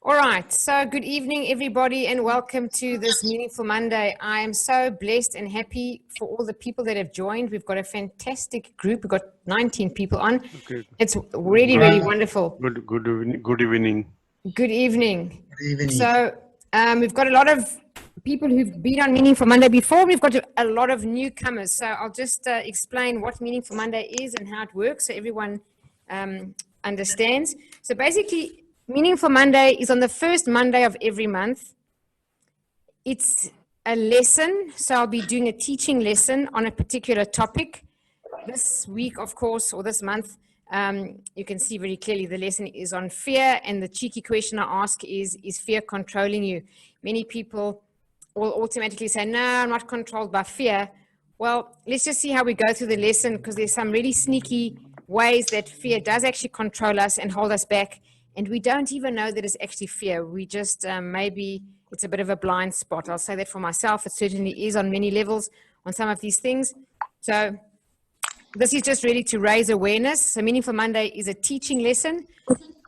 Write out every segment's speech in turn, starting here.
All right, so good evening, everybody, and welcome to this Meaningful Monday. I am so blessed and happy for all the people that have joined. We've got a fantastic group. We've got 19 people on. Okay. It's really, really wonderful. Good evening. Good evening. Good evening. Good evening. So we've got a lot of people who've been on Meaningful Monday before. We've got a lot of newcomers. So I'll just explain what Meaningful Monday is and how it works so everyone understands. So basically, Meaningful Monday is on the first Monday of every month. It's a lesson. So I'll be doing a teaching lesson on a particular topic. This week, of course, or this month, you can see very clearly the lesson is on fear. And the cheeky question I ask is fear controlling you? Many people will automatically say, no, I'm not controlled by fear. Well, let's just see how we go through the lesson, because there's some really sneaky ways that fear does actually control us and hold us back. And we don't even know that it's actually fear. We just, maybe it's a bit of a blind spot. I'll say that for myself. It certainly is on many levels on some of these things. So this is just really to raise awareness. So Meaningful Monday is a teaching lesson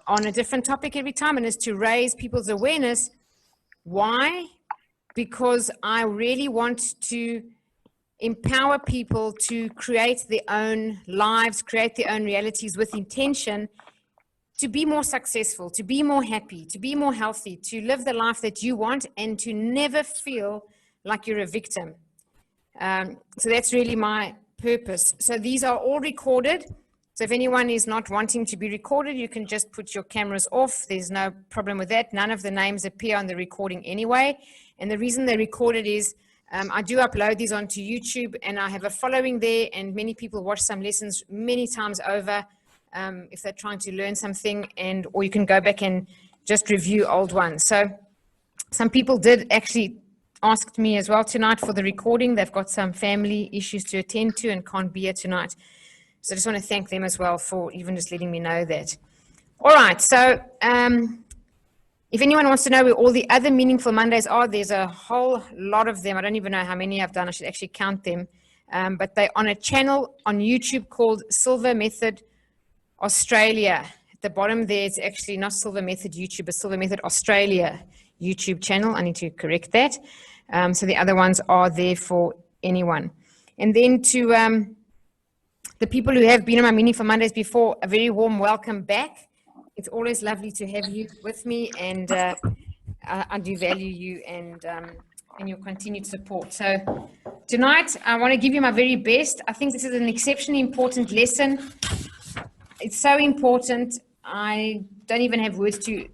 on a different topic every time, and it's to raise people's awareness. Why? Because I really want to empower people to create their own lives, create their own realities with intention, to be more successful, to be more happy, to be more healthy, to live the life that you want, and to never feel like you're a victim. So that's really my purpose. So these are all recorded. So if anyone is not wanting to be recorded, you can just put your cameras off. There's no problem with that. None of the names appear on the recording anyway. And the reason they're recorded is I do upload these onto YouTube, and I have a following there, and many people watch some lessons many times over. If they're trying to learn something, or you can go back and just review old ones. So some people did actually ask me as well tonight for the recording. They've got some family issues to attend to and can't be here tonight. So I just want to thank them as well for even just letting me know that. All right. So if anyone wants to know where all the other Meaningful Mondays are, there's a whole lot of them. I don't even know how many I've done. I should actually count them. But they're on a channel on YouTube called Silver Method Australia. At the bottom there, it's actually not Silver Method YouTube, but Silver Method Australia YouTube channel. I need to correct that. So the other ones are there for anyone. And then to the people who have been on my Meaningful Mondays before, a very warm welcome back. It's always lovely to have you with me, and I do value you and your continued support. So tonight, I want to give you my very best. I think this is an exceptionally important lesson. It's so important. I don't even have words to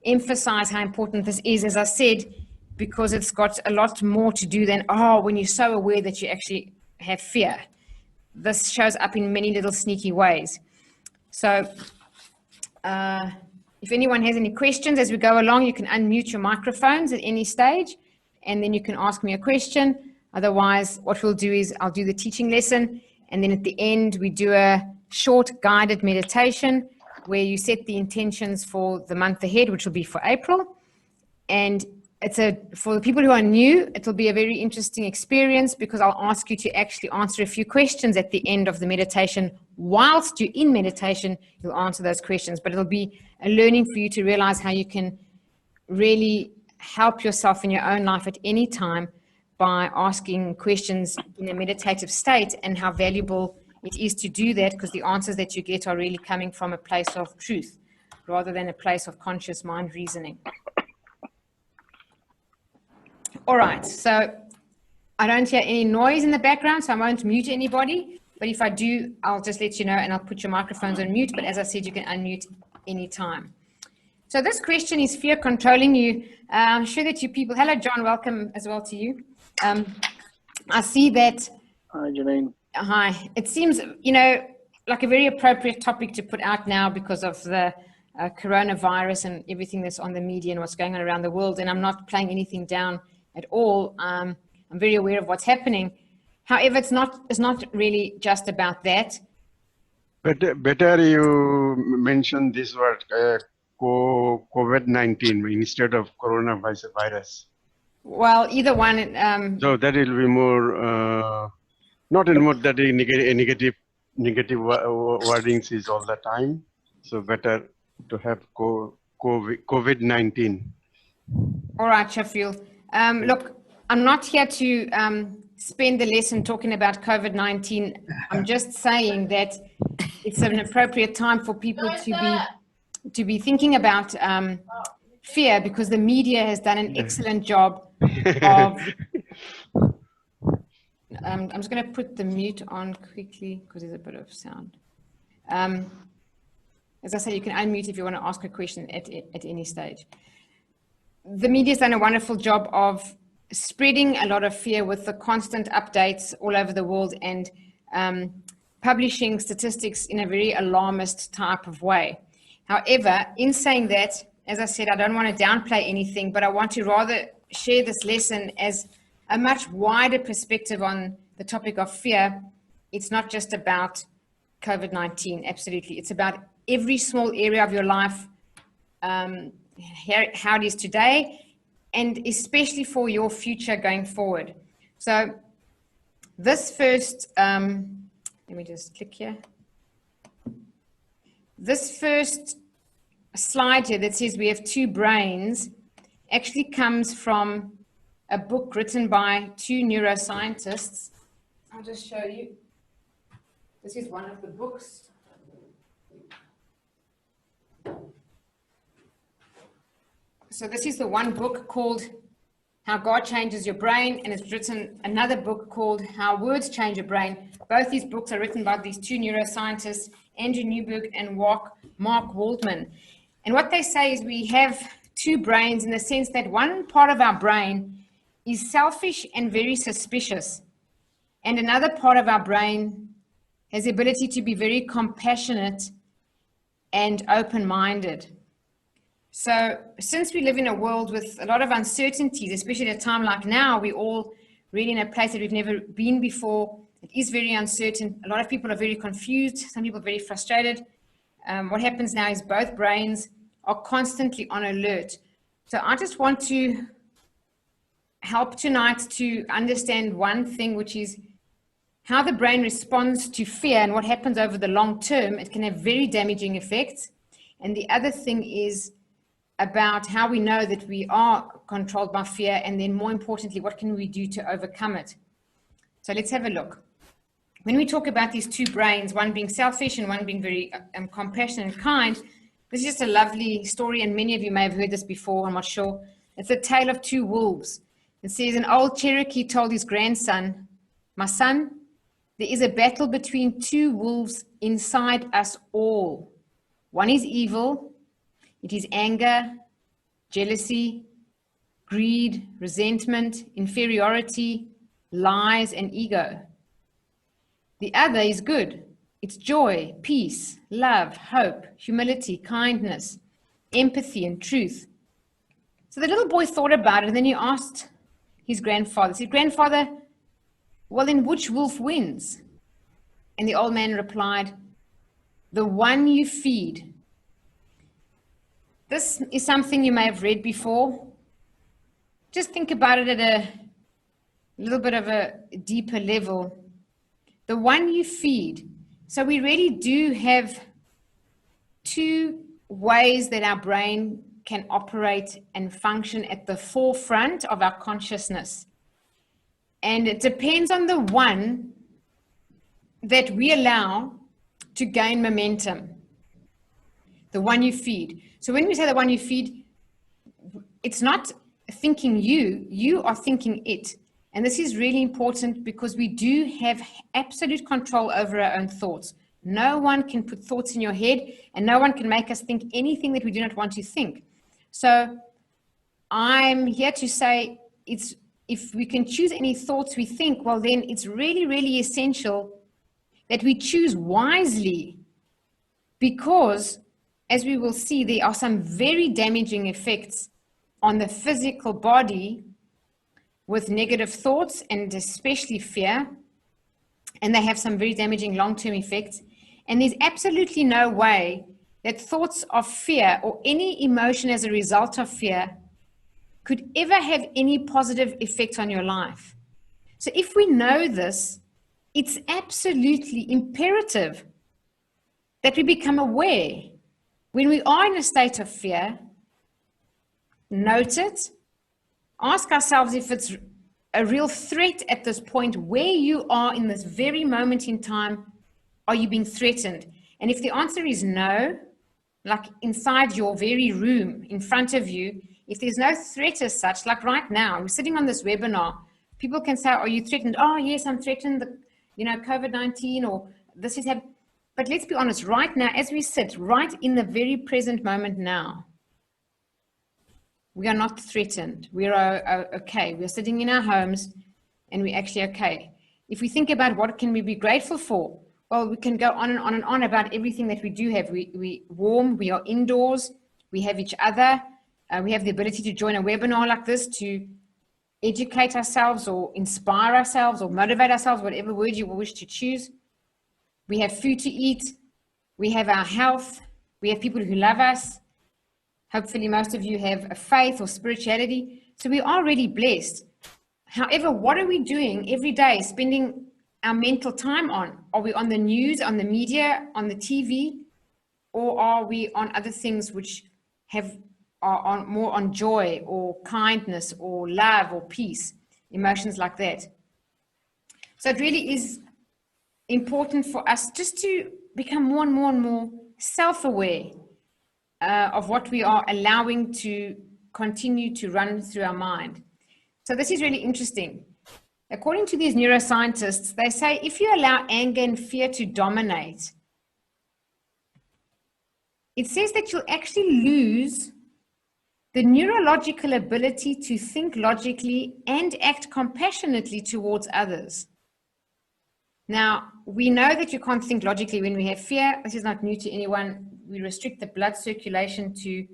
emphasize how important this is, as I said, because it's got a lot more to do than, when you're so aware that you actually have fear. This shows up in many little sneaky ways. So if anyone has any questions as we go along, you can unmute your microphones at any stage, and then you can ask me a question. Otherwise, what we'll do is I'll do the teaching lesson, and then at the end, we do a short guided meditation where you set the intentions for the month ahead, which will be for April. And for the people who are new, it'll be a very interesting experience, because I'll ask you to actually answer a few questions at the end of the meditation. Whilst you're in meditation, you'll answer those questions, but it'll be a learning for you to realize how you can really help yourself in your own life at any time by asking questions in a meditative state, and how valuable it is to do that, because the answers that you get are really coming from a place of truth rather than a place of conscious mind reasoning. All right, so I don't hear any noise in the background, so I won't mute anybody. But if I do, I'll just let you know, and I'll put your microphones on mute. But as I said, you can unmute anytime. So this question is fear controlling you. I'm sure that you people, hello, John, welcome as well to you. I see that. Hi, Janine. Hi. It seems, like a very appropriate topic to put out now because of the coronavirus and everything that's on the media and what's going on around the world. And I'm not playing anything down at all. I'm very aware of what's happening. However, it's not really just about that. Better you mention this word COVID-19 instead of coronavirus. Well, either one. So that will be more. Not anymore that negative wordings is all the time. So better to have COVID-19. All right, Sheffield. Look, I'm not here to spend the lesson talking about COVID-19. I'm just saying that it's an appropriate time for people to be thinking about fear, because the media has done an excellent job of. I'm just going to put the mute on quickly because there's a bit of sound. As I say, you can unmute if you want to ask a question at any stage. The media has done a wonderful job of spreading a lot of fear with the constant updates all over the world and publishing statistics in a very alarmist type of way. However, in saying that, as I said, I don't want to downplay anything, but I want to rather share this lesson as a much wider perspective on the topic of fear. It's not just about COVID-19, absolutely. It's about every small area of your life, how it is today, and especially for your future going forward. So this first, let me just click here. This first slide here that says we have two brains actually comes from a book written by two neuroscientists. I'll just show you. This is one of the books. So this is the one book called How God Changes Your Brain, and it's written another book called How Words Change Your Brain. Both these books are written by these two neuroscientists, Andrew Newberg and Mark Waldman. And what they say is we have two brains in the sense that one part of our brain is selfish and very suspicious. And another part of our brain has the ability to be very compassionate and open-minded. So since we live in a world with a lot of uncertainties, especially at a time like now, we're all really in a place that we've never been before. It is very uncertain. A lot of people are very confused. Some people are very frustrated. What happens now is both brains are constantly on alert. So I just want to help tonight to understand one thing, which is how the brain responds to fear and what happens over the long term. It can have very damaging effects. And the other thing is about how we know that we are controlled by fear, and then more importantly, what can we do to overcome it? So let's have a look. When we talk about these two brains, one being selfish and one being very compassionate and kind, this is just a lovely story, and many of you may have heard this before, I'm not sure. It's a tale of two wolves. It says an old Cherokee told his grandson, "My son, there is a battle between two wolves inside us all. One is evil. It is anger, jealousy, greed, resentment, inferiority, lies, and ego. The other is good. It's joy, peace, love, hope, humility, kindness, empathy, and truth." So the little boy thought about it, and then he asked his grandfather, he said, "Grandfather, well, then which wolf wins?" And the old man replied, "The one you feed." This is something you may have read before. Just think about it at a little bit of a deeper level. The one you feed. So we really do have two ways that our brain can operate and function at the forefront of our consciousness. And it depends on the one that we allow to gain momentum. The one you feed. So when we say the one you feed, it's not thinking you are thinking it. And this is really important because we do have absolute control over our own thoughts. No one can put thoughts in your head, and no one can make us think anything that we do not want to think. So I'm here to say if we can choose any thoughts we think, well, then it's really, really essential that we choose wisely, because as we will see, there are some very damaging effects on the physical body with negative thoughts, and especially fear. And they have some very damaging long-term effects. And there's absolutely no way that thoughts of fear or any emotion as a result of fear could ever have any positive effect on your life. So if we know this, it's absolutely imperative that we become aware when we are in a state of fear, note it, ask ourselves if it's a real threat at this point where you are in this very moment in time. Are you being threatened? And if the answer is no, like inside your very room in front of you, if there's no threat as such, like right now, we're sitting on this webinar, people can say, are you threatened? Oh, yes, I'm threatened, COVID-19 or this is happening. But let's be honest, right now, as we sit right in the very present moment now, we are not threatened. We are okay. We're sitting in our homes and we're actually okay. If we think about what can we be grateful for, well, we can go on and on and on about everything that we do have. We warm, we are indoors, we have each other, we have the ability to join a webinar like this to educate ourselves or inspire ourselves or motivate ourselves, whatever word you wish to choose. We have food to eat, we have our health, we have people who love us. Hopefully most of you have a faith or spirituality. So we are really blessed. However, what are we doing every day, spending our mental time on? Are we on the news, on the media, on the TV, or are we on other things which are more on joy or kindness or love or peace, emotions like that? So it really is important for us just to become more and more and more self-aware of what we are allowing to continue to run through our mind. So this is really interesting. According to these neuroscientists, they say if you allow anger and fear to dominate, it says that you'll actually lose the neurological ability to think logically and act compassionately towards others. Now, we know that you can't think logically when we have fear. This is not new to anyone. We restrict the blood circulation to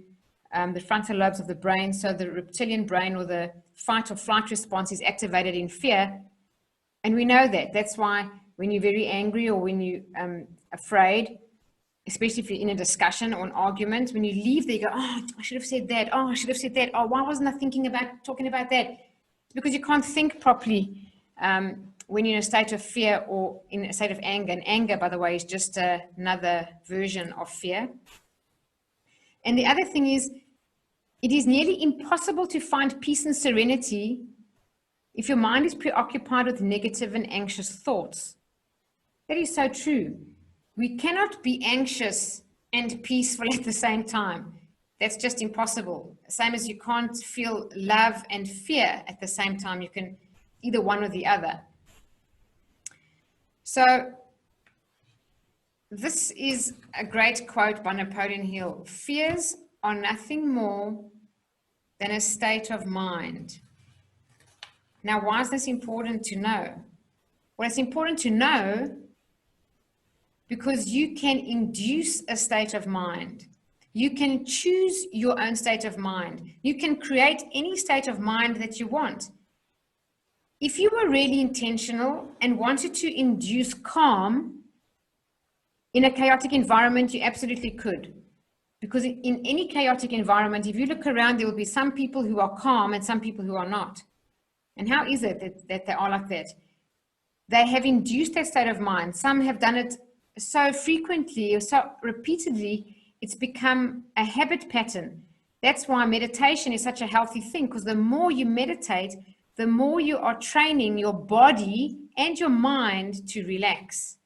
the frontal lobes of the brain, so the reptilian brain or the fight or flight response is activated in fear. And we know that. That's why when you're very angry or when you're afraid, especially if you're in a discussion or an argument, when you leave there, you go, oh, I should have said that. Oh, I should have said that. Oh, why wasn't I talking about that? It's because you can't think properly when you're in a state of fear or in a state of anger. And anger, by the way, is just another version of fear. And the other thing is, it is nearly impossible to find peace and serenity if your mind is preoccupied with negative and anxious thoughts. That is so true. We cannot be anxious and peaceful at the same time. That's just impossible. Same as you can't feel love and fear at the same time. You can either one or the other. So this is a great quote by Napoleon Hill. Fears are nothing more than a state of mind. Now, why is this important to know? Well, it's important to know because you can induce a state of mind. You can choose your own state of mind. You can create any state of mind that you want. If you were really intentional and wanted to induce calm in a chaotic environment, you absolutely could. Because in any chaotic environment, if you look around, there will be some people who are calm and some people who are not. And how is it that they are like that? They have induced that state of mind. Some have done it so frequently or so repeatedly, it's become a habit pattern. That's why meditation is such a healthy thing, because the more you meditate, the more you are training your body and your mind to relax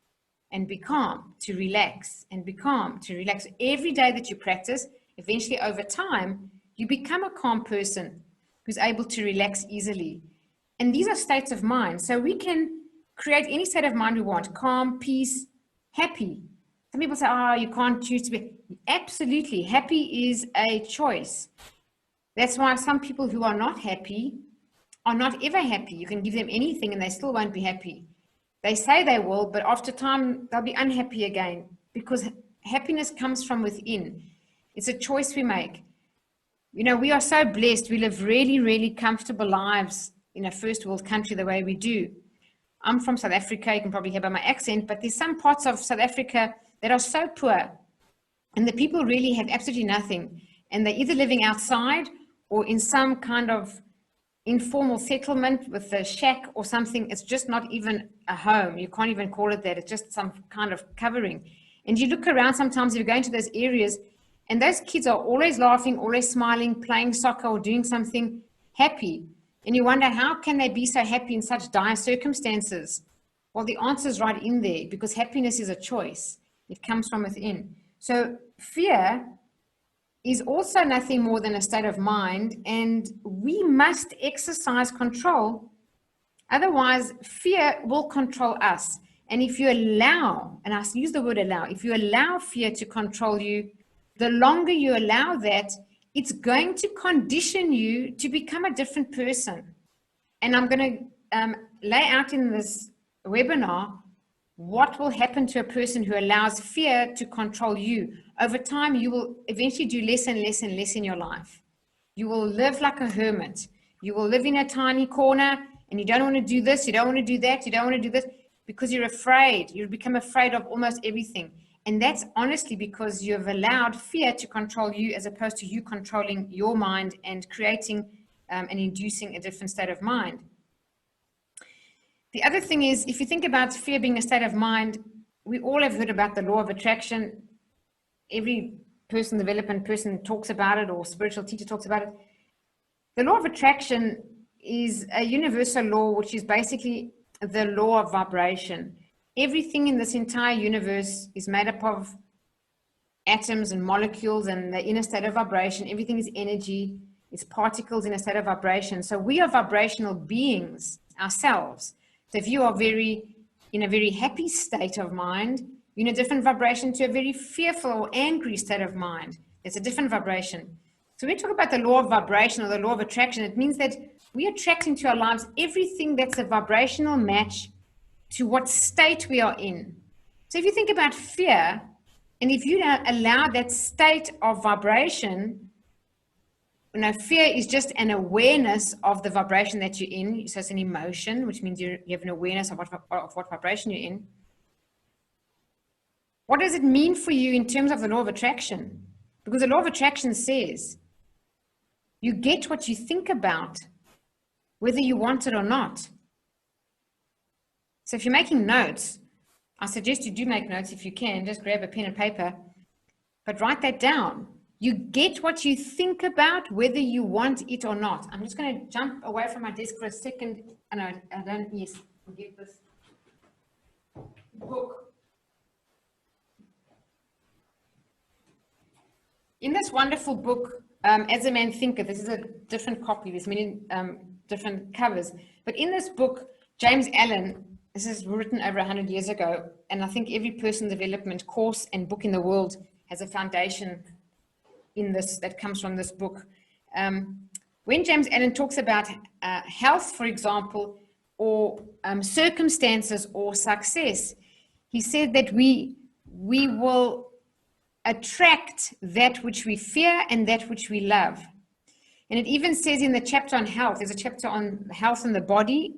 and be calm, to relax and be calm, to relax. Every day that you practice, eventually over time, you become a calm person who's able to relax easily. And these are states of mind. So we can create any state of mind we want: calm, peace, happy. Some people say, oh, you can't choose to be. Absolutely. Happy is a choice. That's why some people who are not happy are not ever happy. You can give them anything and they still won't be happy. They say they will, but after time, they'll be unhappy again, because happiness comes from within. It's a choice we make. You know, we are so blessed. We live really, really comfortable lives in a first world country the way we do. I'm from South Africa. You can probably hear by my accent, but there's some parts of South Africa that are so poor, and the people really have absolutely nothing. And they're either living outside or in some kind of informal settlement with a shack or something. It's just not even a home. You can't even call it that. It's just some kind of covering. And you look around sometimes, you're going to those areas And those kids are always laughing, always smiling, playing soccer or doing something happy. And you wonder, how can they be so happy in such dire circumstances? Well, the answer is right in there, because happiness is a choice. It comes from within. So fear is also nothing more than a state of mind, and we must exercise control. Otherwise, fear will control us. And if you allow, and I use the word allow, if you allow fear to control you, the longer you allow that, it's going to condition you to become a different person. And I'm going to lay out in this webinar what will happen to a person who allows fear to control you. Over time, you will eventually do less and less and less in your life. You will live like a hermit. You will live in a tiny corner, and you don't want to do this, you don't want to do that, you don't want to do this, because you're afraid. You become afraid of almost everything. And that's honestly because you have allowed fear to control you, as opposed to you controlling your mind and creating and inducing a different state of mind. The other thing is, if you think about fear being a state of mind, we all have heard about the law of attraction. Every personal development person talks about it, or spiritual teacher talks about it. The law of attraction is a universal law, which is basically the law of vibration. Everything in this entire universe is made up of atoms and molecules, and they're in a state of vibration. Everything is energy. It's particles in a state of vibration. So we are vibrational beings ourselves. So if you are in a very happy state of mind, you're in a different vibration to a very fearful or angry state of mind. It's a different vibration. So when we talk about the law of vibration or the law of attraction, it means that we attract into our lives everything that's a vibrational match to what state we are in. So if you think about fear, and if you allow that state of vibration, fear is just an awareness of the vibration that you're in. So it's an emotion, which means you have an awareness of what vibration you're in. What does it mean for you in terms of the law of attraction? Because the law of attraction says you get what you think about, whether you want it or not. So if you're making notes, I suggest you do make notes if you can. Just grab a pen and paper, but write that down. You get what you think about, whether you want it or not. I'm just going to jump away from my desk for a second. Yes, I'll get this book. In this wonderful book, As a Man Thinketh, this is a different copy. There's many different covers. But in this book, James Allen, this is written over 100 years ago, and I think every personal development course and book in the world has a foundation in this that comes from this book. When James Allen talks about health, for example, or circumstances or success, he said that we will attract that which we fear and that which we love. And it even says in the chapter on health, there's a chapter on health in the body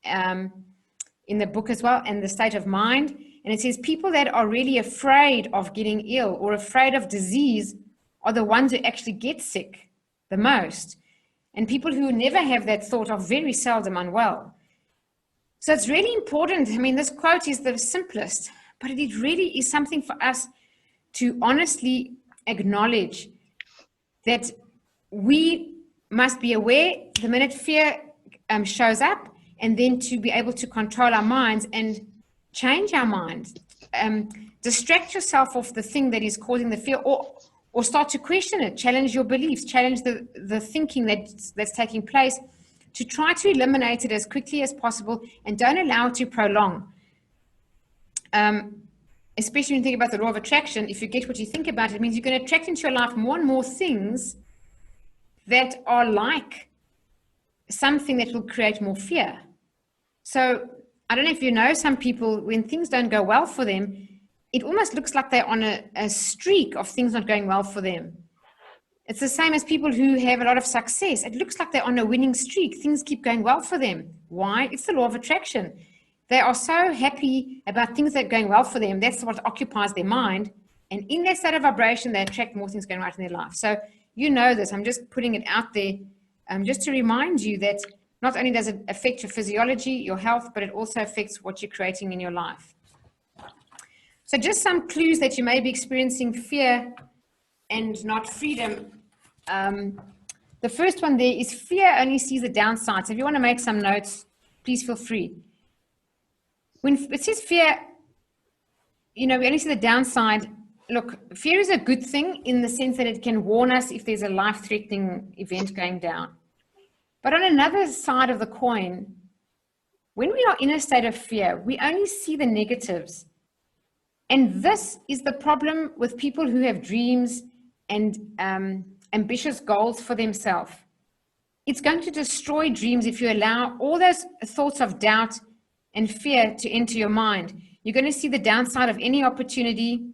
in the book as well, and the state of mind. And it says people that are really afraid of getting ill or afraid of disease are the ones who actually get sick the most. And people who never have that thought are very seldom unwell. So it's really important. I mean, this quote is the simplest, but it really is something for us to honestly acknowledge that we must be aware the minute fear shows up, and then to be able to control our minds and change our minds. Distract yourself off the thing that is causing the fear, or start to question it, challenge your beliefs, challenge the thinking that's taking place, to try to eliminate it as quickly as possible, and don't allow it to prolong. Especially when you think about the law of attraction, if you get what you think about, it means you're going to attract into your life more and more things that are like something that will create more fear. So I don't know if you know, some people, when things don't go well for them, it almost looks like they're on a streak of things not going well for them. It's the same as people who have a lot of success. It looks like they're on a winning streak. Things keep going well for them. Why? It's the law of attraction. They are so happy about things that are going well for them. That's what occupies their mind. And in that state of vibration, they attract more things going right in their life. So you know this. I'm just putting it out there just to remind you that not only does it affect your physiology, your health, but it also affects what you're creating in your life. So just some clues that you may be experiencing fear and not freedom. The first one there is fear only sees the downsides. If you want to make some notes, please feel free. When it says fear, we only see the downside. Look, fear is a good thing in the sense that it can warn us if there's a life-threatening event going down. But on another side of the coin, when we are in a state of fear, we only see the negatives. And this is the problem with people who have dreams and ambitious goals for themselves. It's going to destroy dreams if you allow all those thoughts of doubt and fear to enter your mind. You're going to see the downside of any opportunity.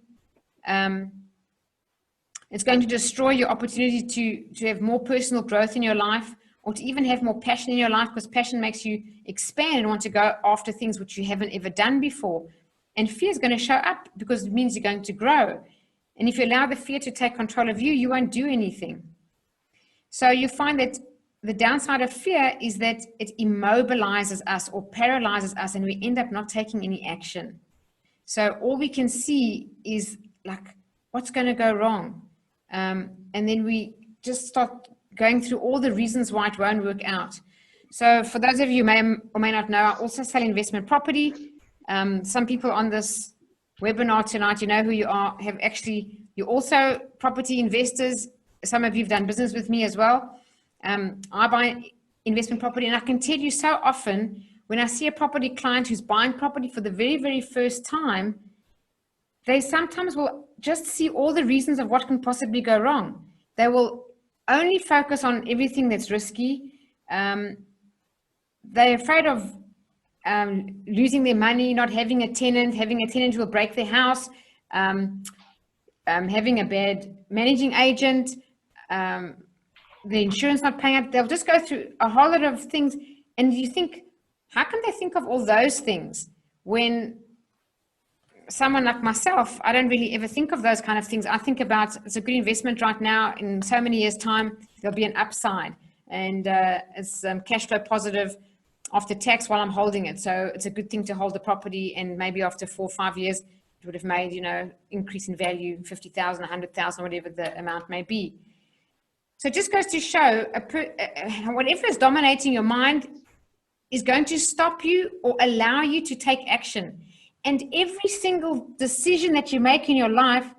It's going to destroy your opportunity to have more personal growth in your life, or to even have more passion in your life, because passion makes you expand and want to go after things which you haven't ever done before. And fear is going to show up because it means you're going to grow. And if you allow the fear to take control of you, you won't do anything. So you find that the downside of fear is that it immobilizes us or paralyzes us, and we end up not taking any action. So all we can see is like, what's going to go wrong? And then we just start going through all the reasons why it won't work out. So for those of you who may or may not know, I also sell investment property. Some people on this webinar tonight, you know who you are, you're also property investors. Some of you have done business with me as well. I buy investment property, and I can tell you so often when I see a property client who's buying property for the very, very first time, they sometimes will just see all the reasons of what can possibly go wrong. They will only focus on everything that's risky. They're afraid of losing their money, not having a tenant who will break their house, having a bad managing agent, the insurance not paying up. They'll just go through a whole lot of things. And you think, how can they think of all those things when someone like myself, I don't really ever think of those kind of things. I think about, it's a good investment right now. In so many years' time, there'll be an upside, and it's cash flow positive after tax while I'm holding it. So it's a good thing to hold the property, and maybe after 4 or 5 years, it would have made, increase in value, 50,000, 100,000, whatever the amount may be. So it just goes to show whatever is dominating your mind is going to stop you or allow you to take action. And every single decision that you make in your life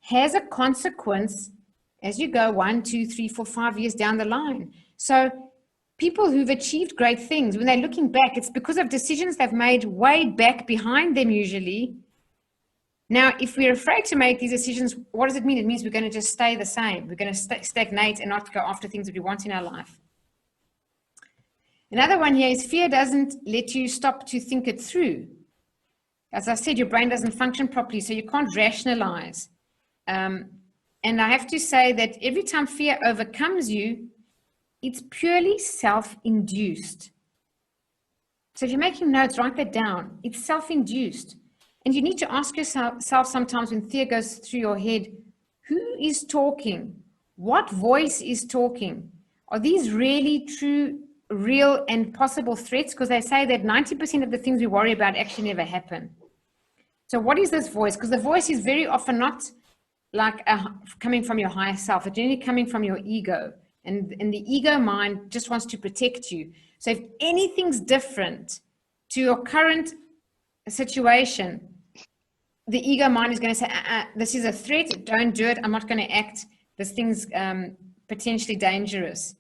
has a consequence as you go 1, 2, 3, 4, 5 years down the line. So people who've achieved great things, when they're looking back, it's because of decisions they've made way back behind them usually. Now, if we're afraid to make these decisions, what does it mean? It means we're going to just stay the same. We're going to stagnate and not go after things that we want in our life. Another one here is fear doesn't let you stop to think it through. As I said, your brain doesn't function properly, so you can't rationalize. And I have to say that every time fear overcomes you, it's purely self-induced. So if you're making notes, write that down. It's self-induced. And you need to ask yourself sometimes when fear goes through your head, who is talking? What voice is talking? Are these really true, real, and possible threats? Because they say that 90% of the things we worry about actually never happen. So what is this voice? Because the voice is very often not like coming from your higher self. It's generally coming from your ego. And the ego mind just wants to protect you. So if anything's different to your current situation, the ego mind is going to say, this is a threat, don't do it, I'm not going to act, this thing's potentially dangerous.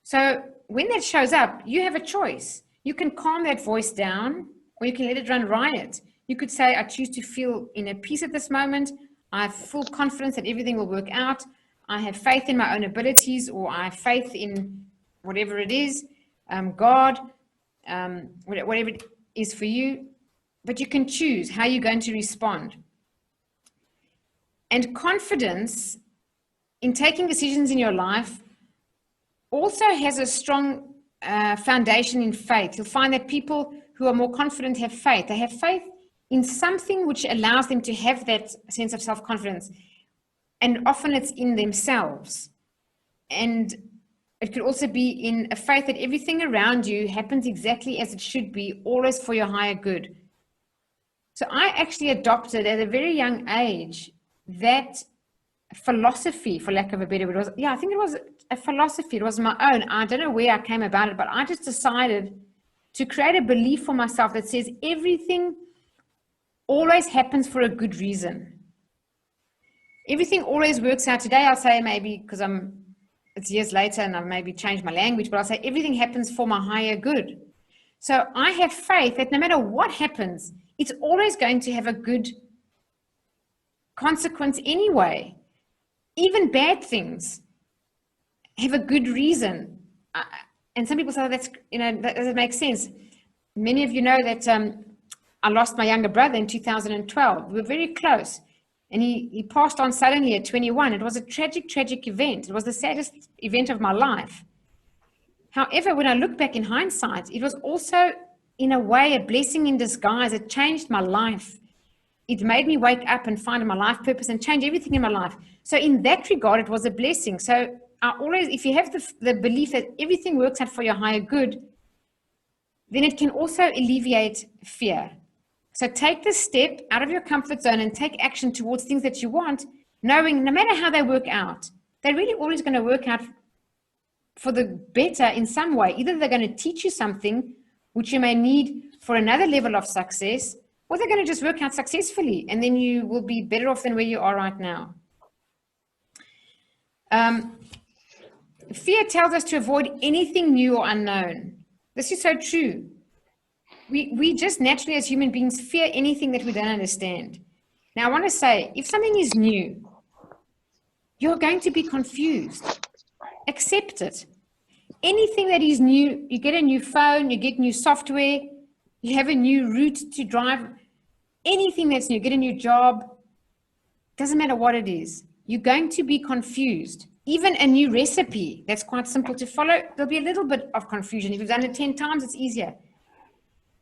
So when that shows up, you have a choice. You can calm that voice down, or you can let it run riot. You could say, I choose to feel inner peace at this moment. I have full confidence that everything will work out. I have faith in my own abilities, or I have faith in whatever it is, God, whatever it is for you. But you can choose how you're going to respond. And confidence in taking decisions in your life also has a strong foundation in faith. You'll find that people who are more confident have faith. They have faith in something which allows them to have that sense of self-confidence. And often it's in themselves. And it could also be in a faith that everything around you happens exactly as it should be, always for your higher good. So I actually adopted at a very young age that philosophy, for lack of a better word. I think it was a philosophy. It was my own. I don't know where I came about it, but I just decided to create a belief for myself that says everything always happens for a good reason. Everything always works out. Today I'll say, maybe because it's years later and I've maybe changed my language, but I'll say everything happens for my higher good. So I have faith that no matter what happens, it's always going to have a good consequence anyway. Even bad things have a good reason. And some people say, that's, that doesn't make sense. Many of you know that I lost my younger brother in 2012. We were very close. And he passed on suddenly at 21. It was a tragic, tragic event. It was the saddest event of my life. However, when I look back in hindsight, it was also, in a way, a blessing in disguise. It changed my life. It made me wake up and find my life purpose and change everything in my life. So in that regard, it was a blessing. So I always, if you have the belief that everything works out for your higher good, then it can also alleviate fear. So take the step out of your comfort zone and take action towards things that you want, knowing no matter how they work out, they're really always going to work out for the better in some way. Either they're going to teach you something which you may need for another level of success, or they're going to just work out successfully, and then you will be better off than where you are right now. Fear tells us to avoid anything new or unknown. This is so true. We just naturally, as human beings, fear anything that we don't understand. Now, I want to say, if something is new, you're going to be confused. Accept it. Anything that is new, you get a new phone, you get new software, you have a new route to drive, anything that's new, get a new job, doesn't matter what it is, you're going to be confused. Even a new recipe that's quite simple to follow, there'll be a little bit of confusion. If you've done it 10 times, it's easier.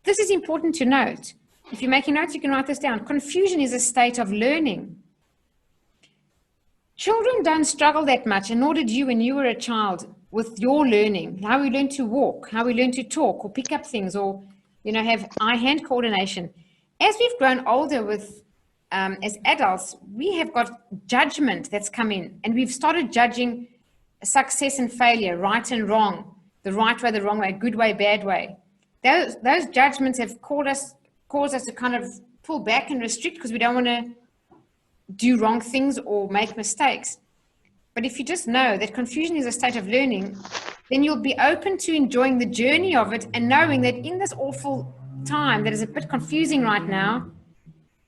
This is important to note. If you're making notes, you can write this down. Confusion is a state of learning. Children don't struggle that much, and nor did you when you were a child, with your learning, how we learn to walk, how we learn to talk or pick up things, or have eye-hand coordination. As we've grown older with, as adults, we have got judgment that's come in, and we've started judging success and failure, right and wrong, the right way, the wrong way, good way, bad way. Those judgments have caused us to kind of pull back and restrict because we don't want to do wrong things or make mistakes. But if you just know that confusion is a state of learning, then you'll be open to enjoying the journey of it and knowing that in this awful time that is a bit confusing right now,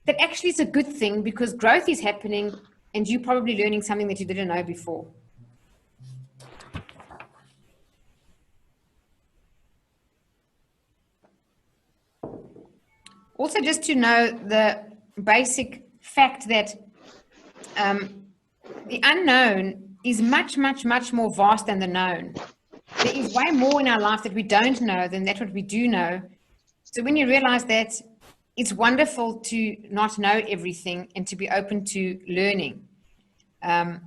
that actually it's a good thing because growth is happening and you're probably learning something that you didn't know before. Also, just to know the basic fact that the unknown is much, much, much more vast than the known. There is way more in our life that we don't know than that what we do know. So when you realize that, it's wonderful to not know everything and to be open to learning. And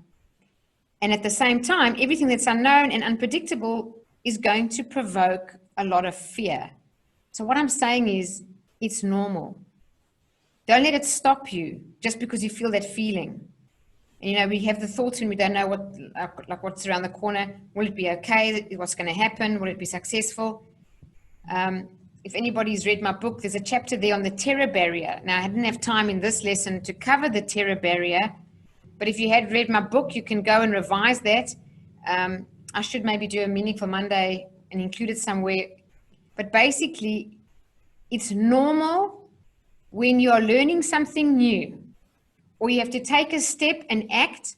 at the same time, everything that's unknown and unpredictable is going to provoke a lot of fear. So what I'm saying is, it's normal. Don't let it stop you just because you feel that feeling. And, we have the thoughts and we don't know what's around the corner. Will it be okay? What's going to happen? Will it be successful? If anybody's read my book, there's a chapter there on the terror barrier. Now, I didn't have time in this lesson to cover the terror barrier, but if you had read my book, you can go and revise that. I should maybe do a Meaningful Monday and include it somewhere. But basically, it's normal when you're learning something new, or you have to take a step and act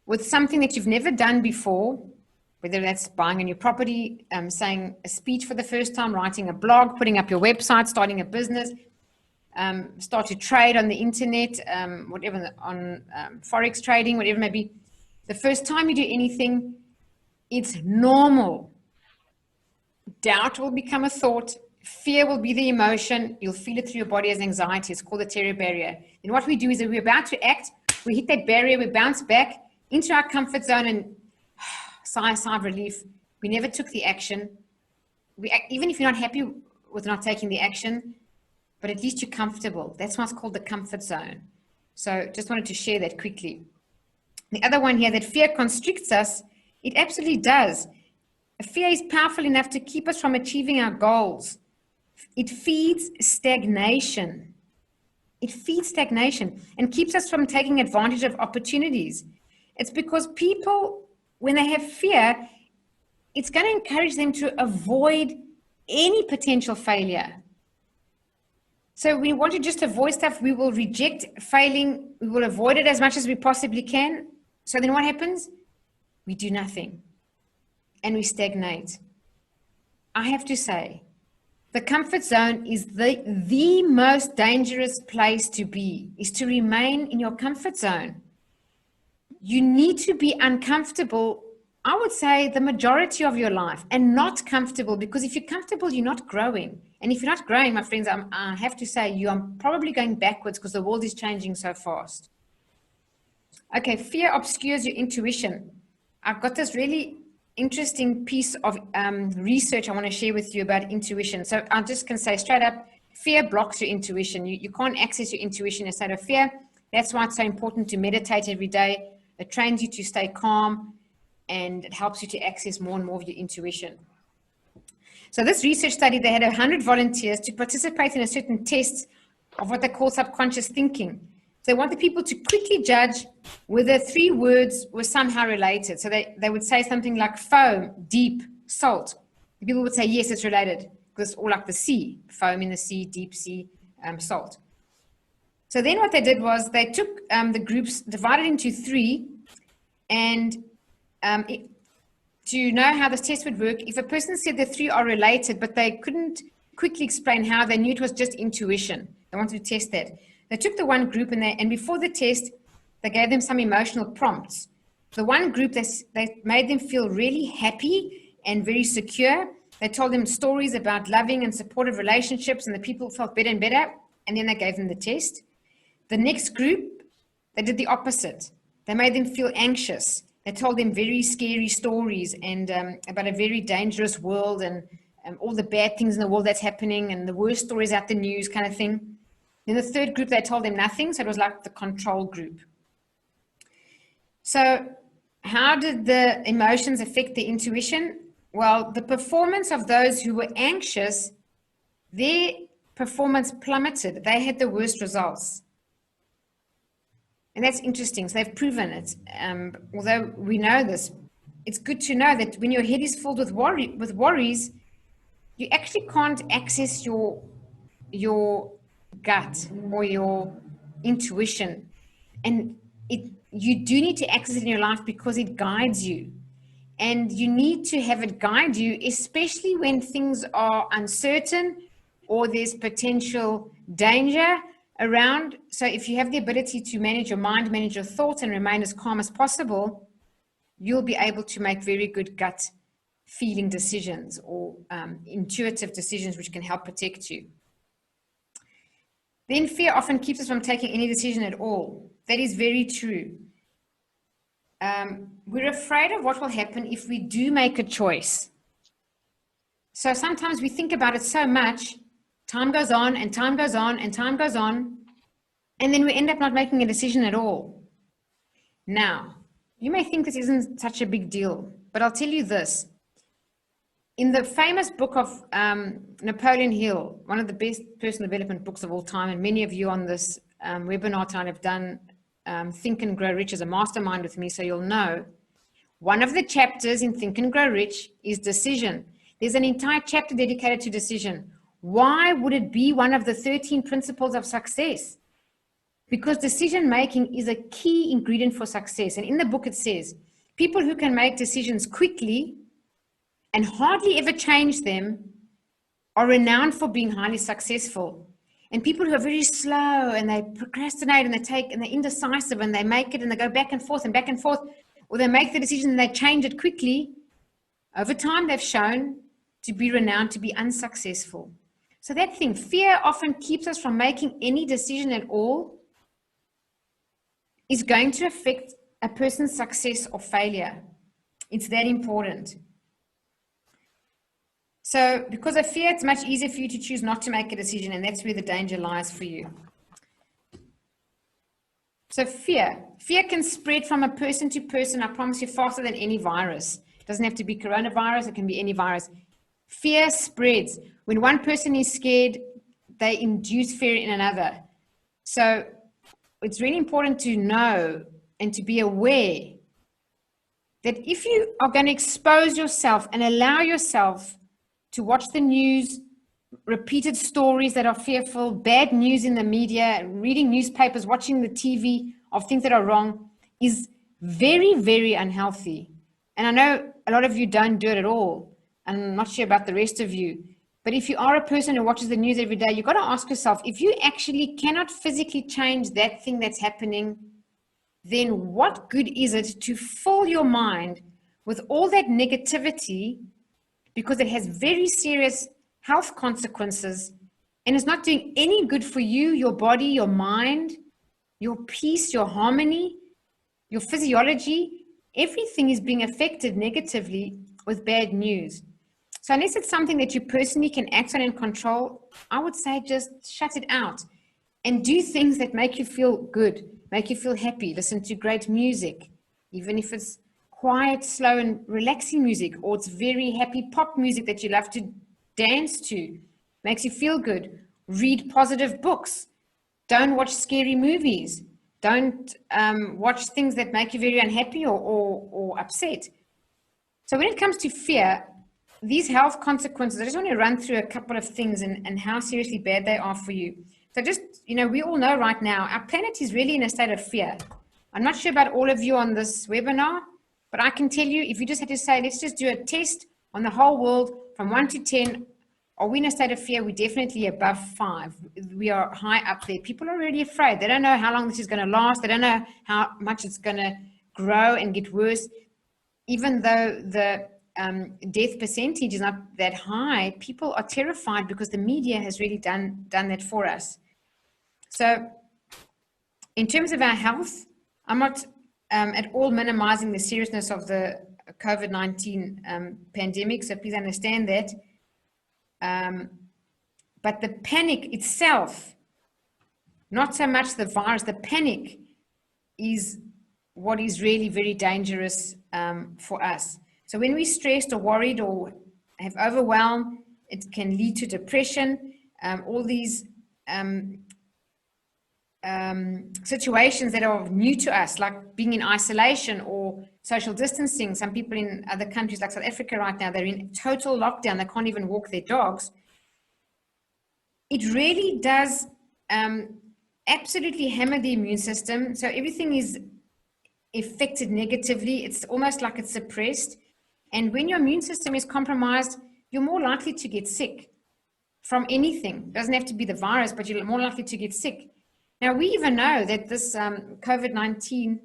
with something that you've never done before, whether that's buying a new property, saying a speech for the first time, writing a blog, putting up your website, starting a business, start to trade on the internet, whatever, on Forex trading, whatever it may be. The first time you do anything, it's normal. Doubt will become a thought. Fear will be the emotion. You'll feel it through your body as anxiety. It's called the terror barrier. And what we do is that we're about to act, we hit that barrier, we bounce back into our comfort zone and sigh of relief. We never took the action. Even if you're not happy with not taking the action, but at least you're comfortable. That's what's called the comfort zone. So just wanted to share that quickly. The other one here, that fear constricts us. It absolutely does. Fear is powerful enough to keep us from achieving our goals. It feeds stagnation. It feeds stagnation and keeps us from taking advantage of opportunities. It's because people, when they have fear, it's going to encourage them to avoid any potential failure. So we want to just avoid stuff. We will reject failing. We will avoid it as much as we possibly can. So then what happens? We do nothing and we stagnate. I have to say, the comfort zone is the most dangerous place to be, is to remain in your comfort zone. You need to be uncomfortable, I would say, the majority of your life, and not comfortable, because if you're comfortable, you're not growing. And if you're not growing, my friends, I have to say you are probably going backwards because the world is changing so fast. Okay, fear obscures your intuition. I've got this really interesting piece of research I want to share with you about intuition. So I just can say straight up, fear blocks your intuition. You can't access your intuition instead of fear. That's why it's so important to meditate every day. It trains you to stay calm, and it helps you to access more and more of your intuition. So this research study, they had 100 volunteers to participate in a certain test of what they call subconscious thinking. So they wanted people to quickly judge whether 3 words were somehow related. So they would say something like foam, deep, salt. The people would say, yes, it's related, because it's all like the sea, foam in the sea, deep sea, salt. So then what they did was they took the groups, divided into 3, and to know how this test would work, if a person said the 3 are related, but they couldn't quickly explain how, they knew it was just intuition. They wanted to test that. They took the one group and before the test, they gave them some emotional prompts. The one group, they made them feel really happy and very secure. They told them stories about loving and supportive relationships, and the people felt better and better, and then they gave them the test. The next group, they did the opposite. They made them feel anxious. They told them very scary stories and about a very dangerous world and all the bad things in the world that's happening and the worst stories out the news kind of thing. Then the third group, they told them nothing. So it was like the control group. So how did the emotions affect the intuition? Well, the performance of those who were anxious, their performance plummeted. They had the worst results. And that's interesting. So they've proven it. Although we know this, it's good to know that when your head is filled with worries, you actually can't access your gut or your intuition. And you do need to access it in your life because it guides you. And you need to have it guide you, especially when things are uncertain or there's potential danger around. So if you have the ability to manage your mind, manage your thoughts, and remain as calm as possible, you'll be able to make very good gut feeling decisions or intuitive decisions which can help protect you. Then fear often keeps us from taking any decision at all. That is very true. We're afraid of what will happen if we do make a choice. So sometimes we think about it so much, time goes on and time goes on and time goes on, and then we end up not making a decision at all. Now, you may think this isn't such a big deal, but I'll tell you this. In the famous book of Napoleon Hill, one of the best personal development books of all time, and many of you on this webinar time have done Think and Grow Rich as a mastermind with me, so you'll know. One of the chapters in Think and Grow Rich is decision. There's an entire chapter dedicated to decision. Why would it be one of the 13 principles of success? Because decision making is a key ingredient for success. And in the book it says, people who can make decisions quickly and hardly ever change them are renowned for being highly successful. And people who are very slow and they procrastinate and they're indecisive and they make it and they go back and forth, or they make the decision and they change it quickly, over time they've shown to be renowned to be unsuccessful. So that thing, fear often keeps us from making any decision at all, is going to affect a person's success or failure. It's that important. So because of fear, it's much easier for you to choose not to make a decision, and that's where the danger lies for you. So fear can spread from a person to person, I promise you, faster than any virus. It doesn't have to be coronavirus, it can be any virus. Fear spreads. When one person is scared, they induce fear in another. So it's really important to know and to be aware that if you are going to expose yourself and allow yourself to watch the news, repeated stories that are fearful, bad news in the media, reading newspapers, watching the TV of things that are wrong, is very, very unhealthy. And I know a lot of you don't do it at all. I'm not sure about the rest of you. But if you are a person who watches the news every day, you've got to ask yourself, if you actually cannot physically change that thing that's happening, then what good is it to fill your mind with all that negativity, because it has very serious health consequences and it's not doing any good for you, your body, your mind, your peace, your harmony, your physiology. Everything is being affected negatively with bad news. So unless it's something that you personally can act on and control, I would say just shut it out and do things that make you feel good, make you feel happy. Listen to great music, even if it's quiet, slow, and relaxing music, or it's very happy pop music that you love to dance to, makes you feel good. Read positive books. Don't watch scary movies. Don't watch things that make you very unhappy or upset. So when it comes to fear, these health consequences, I just want to run through a couple of things and how seriously bad they are for you. So just, we all know right now, our planet is really in a state of fear. I'm not sure about all of you on this webinar, but I can tell you, if you just had to say, let's just do a test on the whole world from 1 to 10, are we in a state of fear? We're definitely above 5. We are high up there. People are really afraid. They don't know how long this is going to last. They don't know how much it's going to grow and get worse. Even though the death percentage is not that high, people are terrified because the media has really done that for us. So in terms of our health, I'm not at all minimizing the seriousness of the COVID-19 pandemic, so please understand that. But the panic itself, not so much the virus, the panic is what is really very dangerous for us. So when we're stressed or worried or have overwhelm, it can lead to depression, all these situations that are new to us, like being in isolation or social distancing. Some people in other countries like South Africa right now, they're in total lockdown. They can't even walk their dogs. It really does absolutely hammer the immune system. So everything is affected negatively. It's almost like it's suppressed. And when your immune system is compromised, you're more likely to get sick from anything. It doesn't have to be the virus, but you're more likely to get sick. Now, we even know that this COVID-19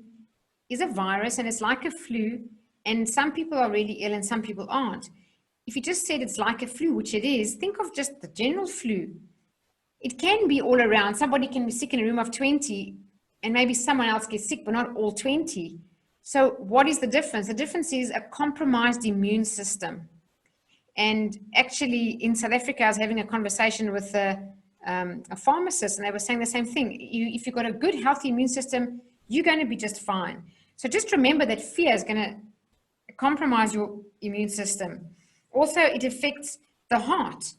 is a virus and it's like a flu, and some people are really ill and some people aren't. If you just said it's like a flu, which it is, think of just the general flu. It can be all around. Somebody can be sick in a room of 20 and maybe someone else gets sick, but not all 20. So what is the difference? The difference is a compromised immune system. And actually in South Africa, I was having a conversation with a pharmacist, and they were saying the same thing. If you've got a good, healthy immune system, you're going to be just fine. So just remember that fear is going to compromise your immune system. Also, it affects the heart.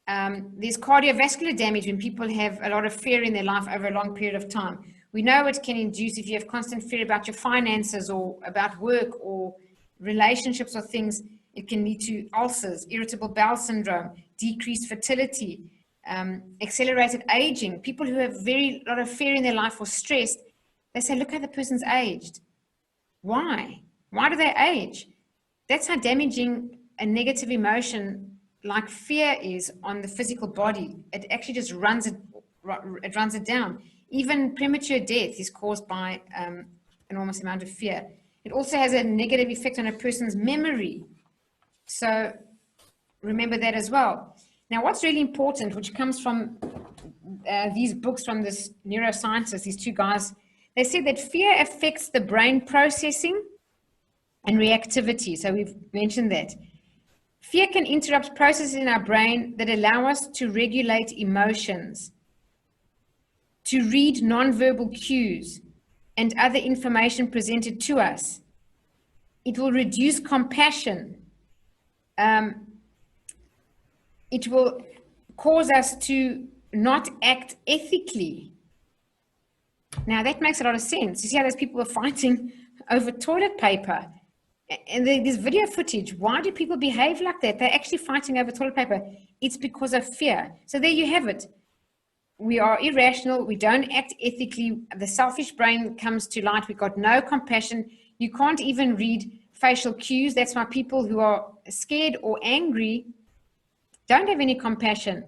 There's cardiovascular damage when people have a lot of fear in their life over a long period of time. We know it can induce, if you have constant fear about your finances or about work or relationships or things, it can lead to ulcers, irritable bowel syndrome, decreased fertility, accelerated aging. People who have very lot of fear in their life or stressed, they say, look how the person's aged. Why? Why do they age? That's how damaging a negative emotion like fear is on the physical body. It actually just runs it down. Even premature death is caused by enormous amount of fear. It also has a negative effect on a person's memory. So remember that as well. Now, what's really important, which comes from these books from this neuroscientist, these two guys, they said that fear affects the brain processing and reactivity. So we've mentioned that. Fear can interrupt processes in our brain that allow us to regulate emotions, to read nonverbal cues, and other information presented to us. It will reduce compassion. It will cause us to not act ethically. Now that makes a lot of sense. You see how those people are fighting over toilet paper. And there's video footage. Why do people behave like that? They're actually fighting over toilet paper. It's because of fear. So there you have it. We are irrational. We don't act ethically. The selfish brain comes to light. We've got no compassion. You can't even read facial cues. That's why people who are scared or angry don't have any compassion.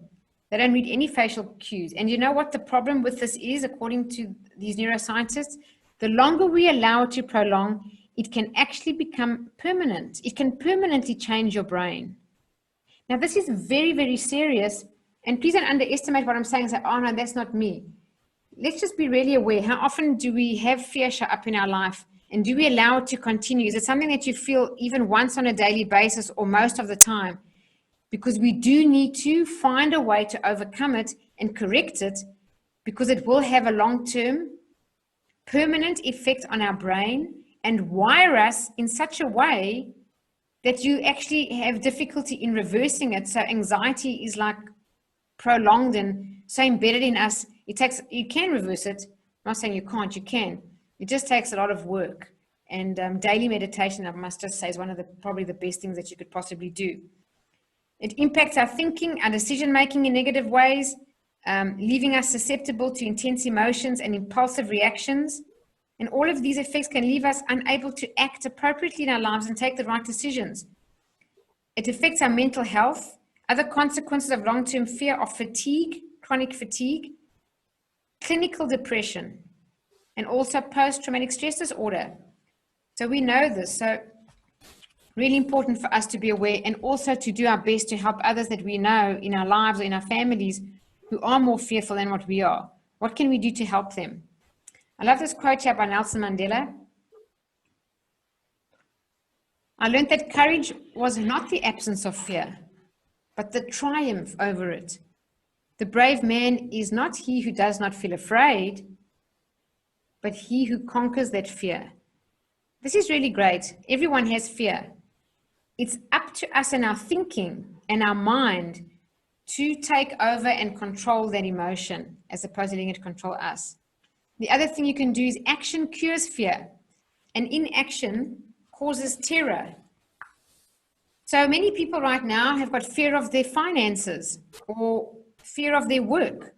They don't read any facial cues. And you know what the problem with this is, according to these neuroscientists? The longer we allow it to prolong, it can actually become permanent. It can permanently change your brain. Now, this is very, very serious. And please don't underestimate what I'm saying and say, oh, no, that's not me. Let's just be really aware. How often do we have fear show up in our life? And do we allow it to continue? Is it something that you feel even once on a daily basis or most of the time? Because we do need to find a way to overcome it and correct it, because it will have a long-term, permanent effect on our brain and wire us in such a way that you actually have difficulty in reversing it. So anxiety is like prolonged and so embedded in us. You can reverse it. I'm not saying you can't, you can. It just takes a lot of work. And daily meditation, I must just say, is one of probably the best things that you could possibly do. It impacts our thinking, our decision-making in negative ways, leaving us susceptible to intense emotions and impulsive reactions. And all of these effects can leave us unable to act appropriately in our lives and take the right decisions. It affects our mental health. Other consequences of long-term fear are fatigue, chronic fatigue, clinical depression, and also post-traumatic stress disorder. So we know this. So really important for us to be aware and also to do our best to help others that we know in our lives or in our families who are more fearful than what we are. What can we do to help them? I love this quote here by Nelson Mandela. I learned that courage was not the absence of fear, but the triumph over it. The brave man is not he who does not feel afraid, but he who conquers that fear. This is really great. Everyone has fear. It's up to us and our thinking and our mind to take over and control that emotion as opposed to letting it control us. The other thing you can do is action cures fear, and inaction causes terror. So many people right now have got fear of their finances or fear of their work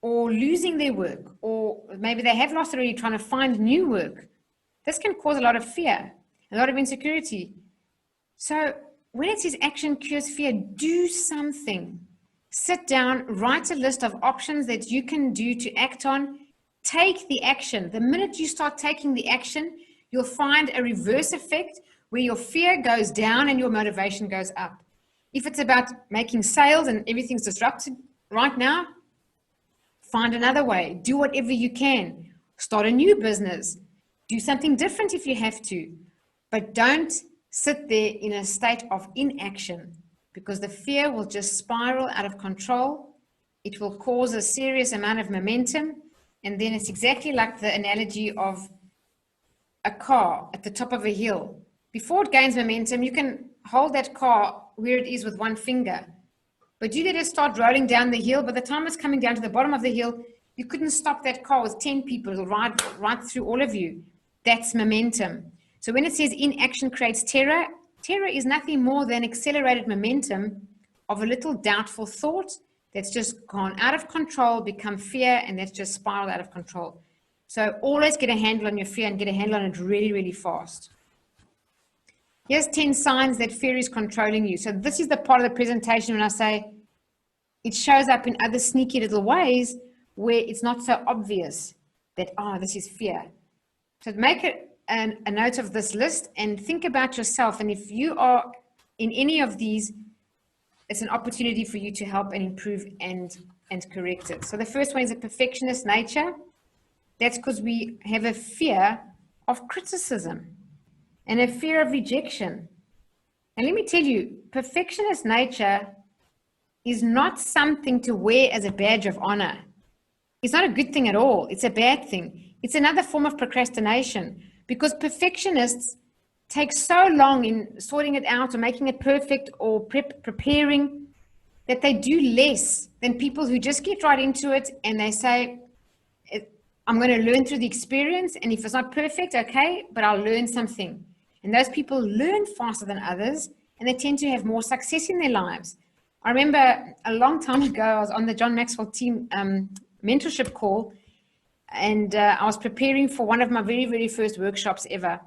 or losing their work, or maybe they have lost already trying to find new work. This can cause a lot of fear, a lot of insecurity. So when it says action cures fear, do something. Sit down, write a list of options that you can do to act on. Take the action. The minute you start taking the action, you'll find a reverse effect where your fear goes down and your motivation goes up. If it's about making sales and everything's disrupted right now, find another way. Do whatever you can. Start a new business. Do something different if you have to. But don't sit there in a state of inaction, because the fear will just spiral out of control. It will cause a serious amount of momentum. And then it's exactly like the analogy of a car at the top of a hill. Before it gains momentum, you can hold that car where it is with one finger. But you let it start rolling down the hill. By the time it's coming down to the bottom of the hill, you couldn't stop that car with 10 people. It'll ride right through all of you. That's momentum. So when it says inaction creates terror, terror is nothing more than accelerated momentum of a little doubtful thought that's just gone out of control, become fear, and that's just spiraled out of control. So always get a handle on your fear and get a handle on it really, really fast. Here's 10 signs that fear is controlling you. So this is the part of the presentation when I say it shows up in other sneaky little ways where it's not so obvious that, oh, this is fear. So make a note of this list and think about yourself. And if you are in any of these, it's an opportunity for you to help and improve and correct it. So the first one is a perfectionist nature. That's because we have a fear of criticism and a fear of rejection. And let me tell you, perfectionist nature is not something to wear as a badge of honor. It's not a good thing at all. It's a bad thing. It's another form of procrastination because perfectionists take so long in sorting it out or making it perfect or preparing that they do less than people who just get right into it and they say, I'm going to learn through the experience, and if it's not perfect, okay, but I'll learn something. And those people learn faster than others, and they tend to have more success in their lives. I remember a long time ago, I was on the John Maxwell team mentorship call, and I was preparing for one of my very, very first workshops ever.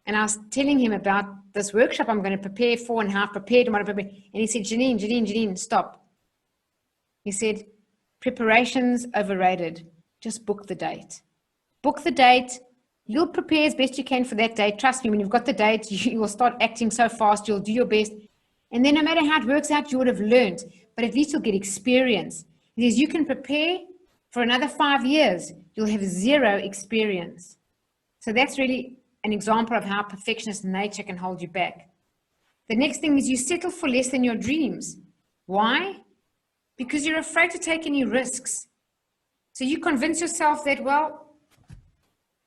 And I was telling him about this workshop I'm going to prepare for and how I've prepared and what I've prepared. And he said, Janine, stop. He said, preparation's overrated. Just book the date. Book the date. You'll prepare as best you can for that date. Trust me, when you've got the date, you will start acting so fast. You'll do your best. And then no matter how it works out, you would have learned. But at least you'll get experience. Because you can prepare for another 5 years. You'll have zero experience. So that's really an example of how perfectionist nature can hold you back. The next thing is you settle for less than your dreams. Why? Because you're afraid to take any risks. So you convince yourself that, well,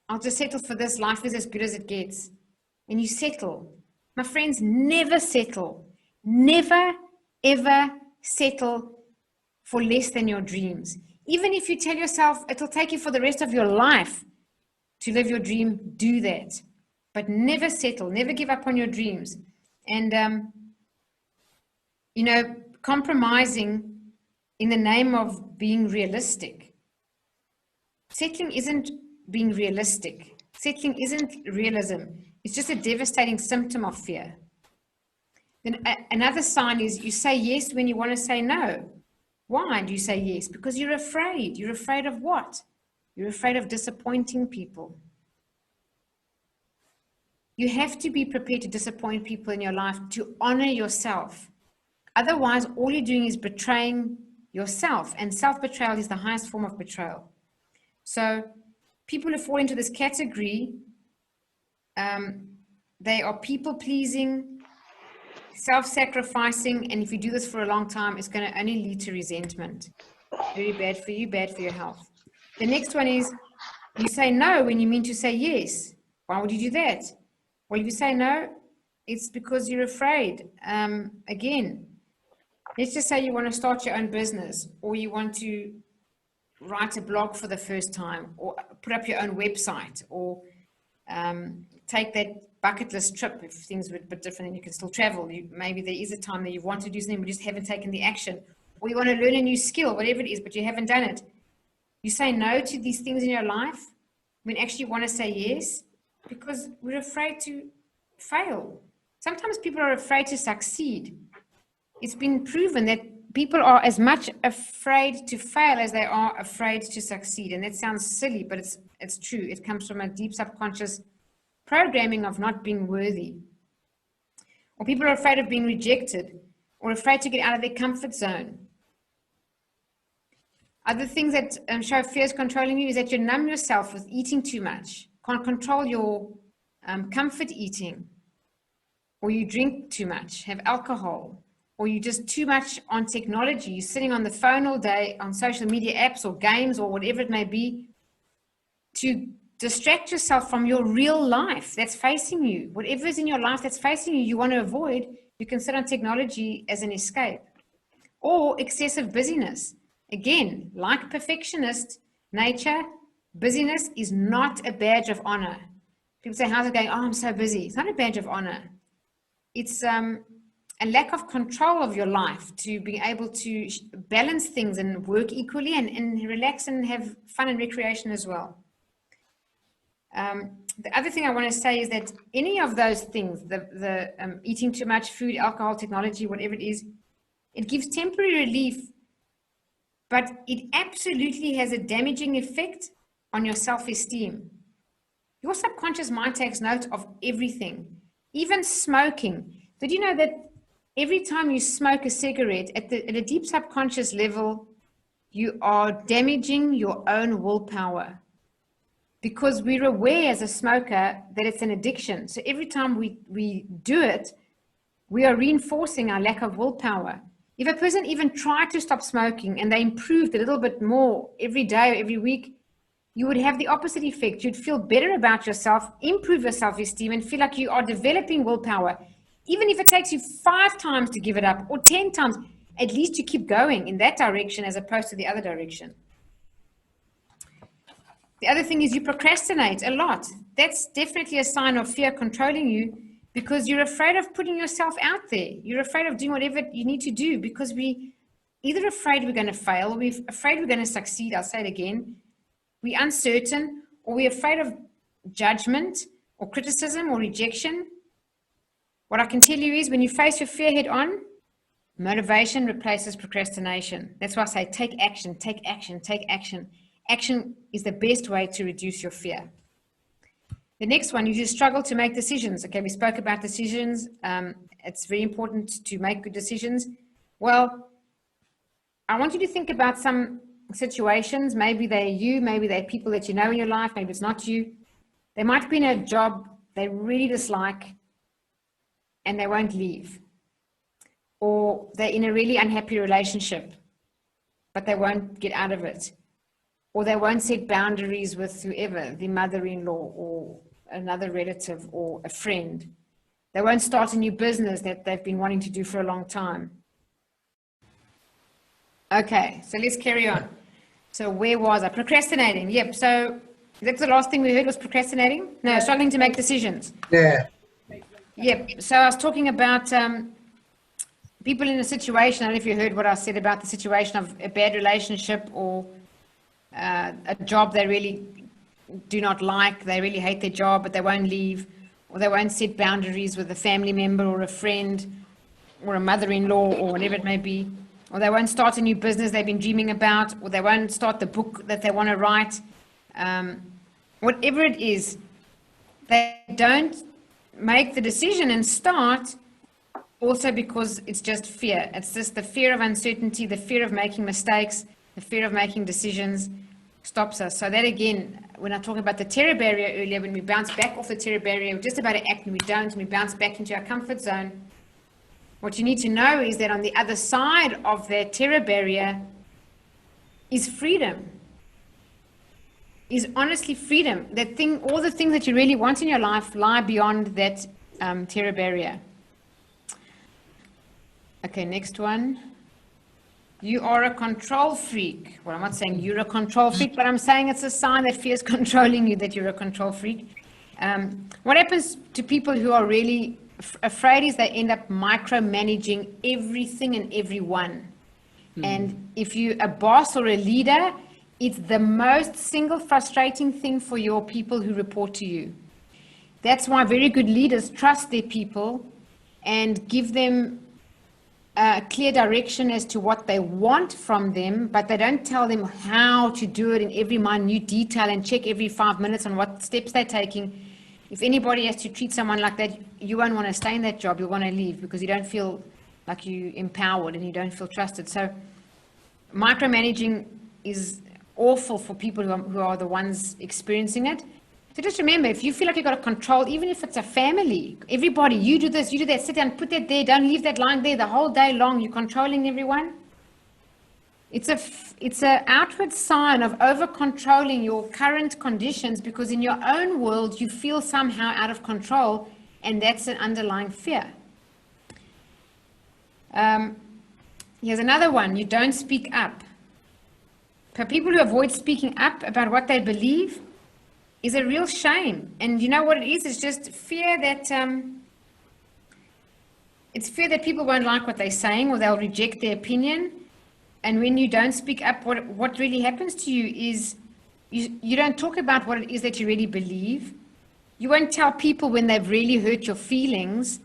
I'll just settle for this. Life is as good as it gets. And you settle. My friends, never settle. Never, ever settle for less than your dreams. Even if you tell yourself it'll take you for the rest of your life to live your dream, do that. But never settle. Never give up on your dreams. And, compromising in the name of being realistic. Settling isn't being realistic. Settling isn't realism. It's just a devastating symptom of fear. Then another sign is you say yes when you want to say no. Why do you say yes? Because you're afraid. You're afraid of what? You're afraid of disappointing people. You have to be prepared to disappoint people in your life to honor yourself. Otherwise, all you're doing is betraying yourself, and self-betrayal is the highest form of betrayal. So people who fall into this category, they are people-pleasing, self-sacrificing, and if you do this for a long time, it's going to only lead to resentment. Very bad for you, bad for your health. The next one is you say no when you mean to say yes. Why would you do that? Well, if you say no, it's because you're afraid. Again, let's just say you want to start your own business, or you want to write a blog for the first time, or put up your own website, or take that bucket list trip. If things were a bit different and you can still travel, maybe there is a time that you want to do something but just haven't taken the action, or you want to learn a new skill, whatever it is, but you haven't done it. You say no to these things in your life when actually you want to say yes, because we're afraid to fail. Sometimes people are afraid to succeed. It's been proven that people are as much afraid to fail as they are afraid to succeed. And that sounds silly, but it's true. It comes from a deep subconscious programming of not being worthy. Or people are afraid of being rejected, or afraid to get out of their comfort zone. Other things that show fear is controlling you is that you numb yourself with eating too much, can't control your comfort eating, or you drink too much, have alcohol, or you just too much on technology. You're sitting on the phone all day on social media apps or games or whatever it may be to distract yourself from your real life that's facing you. Whatever is in your life that's facing you, you want to avoid, you can sit on technology as an escape. Or excessive busyness. Again, like perfectionist nature, busyness is not a badge of honor. People say, how's it going? Oh, I'm so busy. It's not a badge of honor. It's a lack of control of your life to be able to balance things and work equally and relax and have fun and recreation as well. The other thing I want to say is that any of those things, the eating too much food, alcohol, technology, whatever it is, it gives temporary relief, but it absolutely has a damaging effect on your self-esteem. Your subconscious mind takes note of everything, even smoking. Did you know that every time you smoke a cigarette at a deep subconscious level, you are damaging your own willpower? Because we're aware as a smoker that it's an addiction. So every time we do it, we are reinforcing our lack of willpower. If a person even tried to stop smoking and they improved a little bit more every day or every week, you would have the opposite effect. You'd feel better about yourself, improve your self-esteem, and feel like you are developing willpower. Even if it takes you 5 times to give it up or 10 times, at least you keep going in that direction as opposed to the other direction. The other thing is you procrastinate a lot. That's definitely a sign of fear controlling you because you're afraid of putting yourself out there. You're afraid of doing whatever you need to do because we either afraid we're going to fail or we're afraid we're going to succeed. I'll say it again. We're uncertain or we're afraid of judgment or criticism or rejection. What I can tell you is when you face your fear head on, motivation replaces procrastination. That's why I say take action, take action, take action. Action is the best way to reduce your fear. The next one, you struggle to make decisions. Okay, we spoke about decisions. It's very important to make good decisions. Well, I want you to think about some situations. Maybe they're you, maybe they're people that you know in your life, maybe it's not you. They might be in a job they really dislike and they won't leave. Or they're in a really unhappy relationship, but they won't get out of it. Or they won't set boundaries with whoever, the mother-in-law or another relative or a friend. They won't start a new business that they've been wanting to do for a long time. Okay, so let's carry on. So where was I? Procrastinating. Yep. So that's the last thing we heard was procrastinating? No, struggling to make decisions. Yeah. Yep. So I was talking about people in a situation. I don't know if you heard what I said about the situation of a bad relationship or a job they really do not like. They really hate their job, but they won't leave, or they won't set boundaries with a family member or a friend or a mother-in-law or whatever it may be, or they won't start a new business they've been dreaming about, or they won't start the book that they want to write. Whatever it is, they don't make the decision and start also because it's just fear. It's just the fear of uncertainty, the fear of making mistakes, the fear of making decisions stops us. So that again, when I talk about the terror barrier earlier, when we bounce back off the terror barrier, we're just about to act and we don't, and we bounce back into our comfort zone. What you need to know is that on the other side of that terror barrier is freedom. Is honestly freedom. That thing, all the things that you really want in your life lie beyond that terror barrier. Okay, next one. You are a control freak. Well, I'm not saying you're a control freak, but I'm saying it's a sign that fear is controlling you, that you're a control freak. What happens to people who are really afraid is they end up micromanaging everything and everyone. And if you're a boss or a leader, it's the most single frustrating thing for your people who report to you. That's why very good leaders trust their people and give them a clear direction as to what they want from them, but they don't tell them how to do it in every minute detail and check every 5 minutes on what steps they're taking. If anybody has to treat someone like that, you won't want to stay in that job. You'll want to leave because you don't feel like you're empowered and you don't feel trusted. So micromanaging is awful for people who are the ones experiencing it. So just remember, if you feel like you've got to control, even if it's a family, everybody, you do this, you do that, sit down, put that there, don't leave that lying there the whole day long, you're controlling everyone. It's a outward sign of over-controlling your current conditions because in your own world, you feel somehow out of control, and that's an underlying fear. Here's another one. You don't speak up. For people who avoid speaking up about what they believe is a real shame. And you know what it is? It's just fear that it's fear that people won't like what they're saying or they'll reject their opinion. And when you don't speak up, what really happens to you is you don't talk about what it is that you really believe. You won't tell people when they've really hurt your feelings.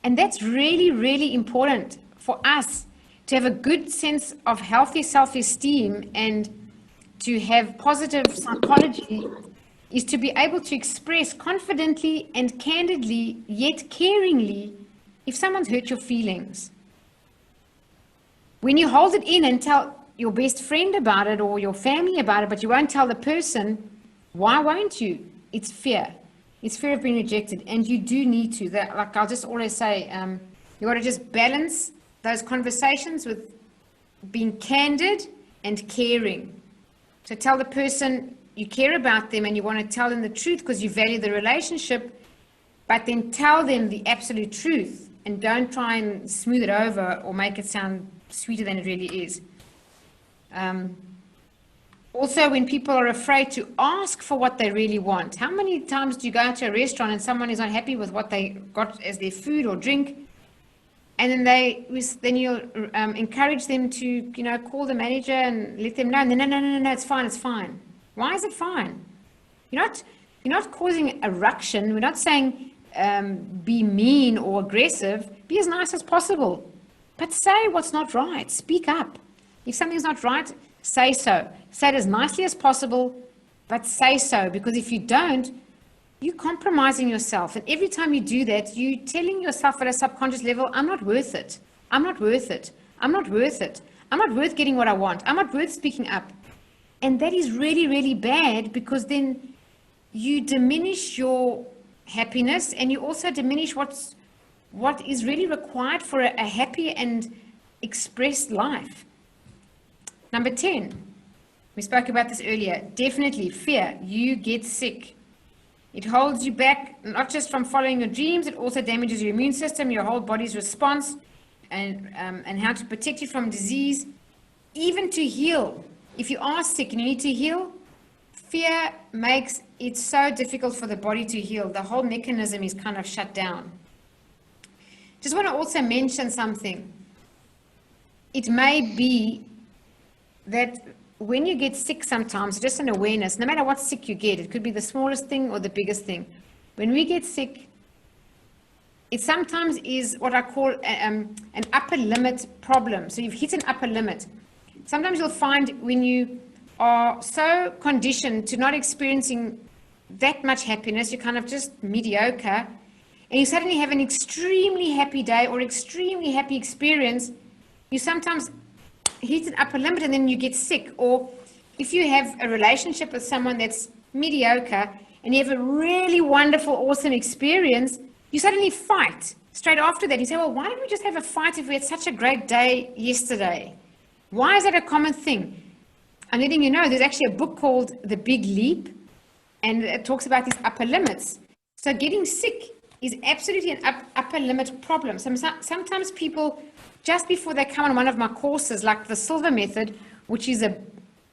And that's really, really important for us to have a good sense of healthy self-esteem and to have positive psychology is to be able to express confidently and candidly, yet caringly, if someone's hurt your feelings. When you hold it in and tell your best friend about it or your family about it, but you won't tell the person, why won't you? It's fear. It's fear of being rejected. And you do need to. Like I'll just always say, you got to just balance those conversations with being candid and caring. So tell the person, you care about them and you want to tell them the truth because you value the relationship, but then tell them the absolute truth and don't try and smooth it over or make it sound sweeter than it really is. Also, when people are afraid to ask for what they really want, how many times do you go to a restaurant and someone is unhappy with what they got as their food or drink, and then you'll encourage them to, call the manager and let them know, no, it's fine. Why is it fine? You're not causing a ruction. We're not saying be mean or aggressive. Be as nice as possible, but say what's not right. Speak up. If something's not right, say so. Say it as nicely as possible, but say so, because if you don't, you're compromising yourself. And every time you do that, you're telling yourself at a subconscious level, I'm not worth it. I'm not worth it. I'm not worth it. I'm not worth getting what I want. I'm not worth speaking up. And that is really, really bad, because then you diminish your happiness, and you also diminish what is really required for a happy and expressed life. Number 10, we spoke about this earlier. Definitely fear. You get sick. It holds you back, not just from following your dreams, it also damages your immune system, your whole body's response, and how to protect you from disease, even to heal. If you are sick and you need to heal, fear makes it so difficult for the body to heal. The whole mechanism is kind of shut down. Just want to also mention something. It may be that when you get sick sometimes, just an awareness, no matter what sick you get, it could be the smallest thing or the biggest thing. When we get sick, it sometimes is what I call an upper limit problem. So you've hit an upper limit. Sometimes you'll find when you are so conditioned to not experiencing that much happiness, you're kind of just mediocre, and you suddenly have an extremely happy day or extremely happy experience, you sometimes hit an upper limit and then you get sick. Or if you have a relationship with someone that's mediocre and you have a really wonderful, awesome experience, you suddenly fight straight after that. You say, well, why didn't we just have a fight if we had such a great day yesterday? Why is that a common thing? I'm letting you know, there's actually a book called The Big Leap, and it talks about these upper limits. So getting sick is absolutely an upper limit problem. Sometimes people, just before they come on one of my courses, like the Silver Method, which is an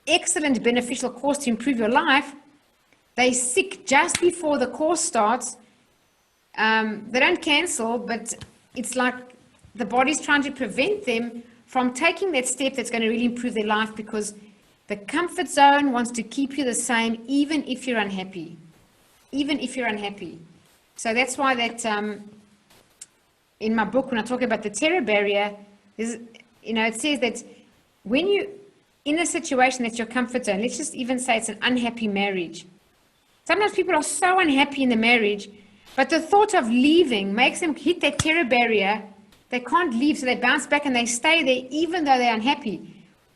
excellent beneficial course to improve your life, they're sick just before the course starts. They don't cancel, but it's like the body's trying to prevent them from taking that step that's going to really improve their life, because the comfort zone wants to keep you the same, even if you're unhappy. Even if you're unhappy. So that's why that in my book, when I talk about the terror barrier, it says that when you in a situation that's your comfort zone, let's just even say it's an unhappy marriage. Sometimes people are so unhappy in the marriage, but the thought of leaving makes them hit that terror barrier. They can't leave, so they bounce back and they stay there even though they're unhappy.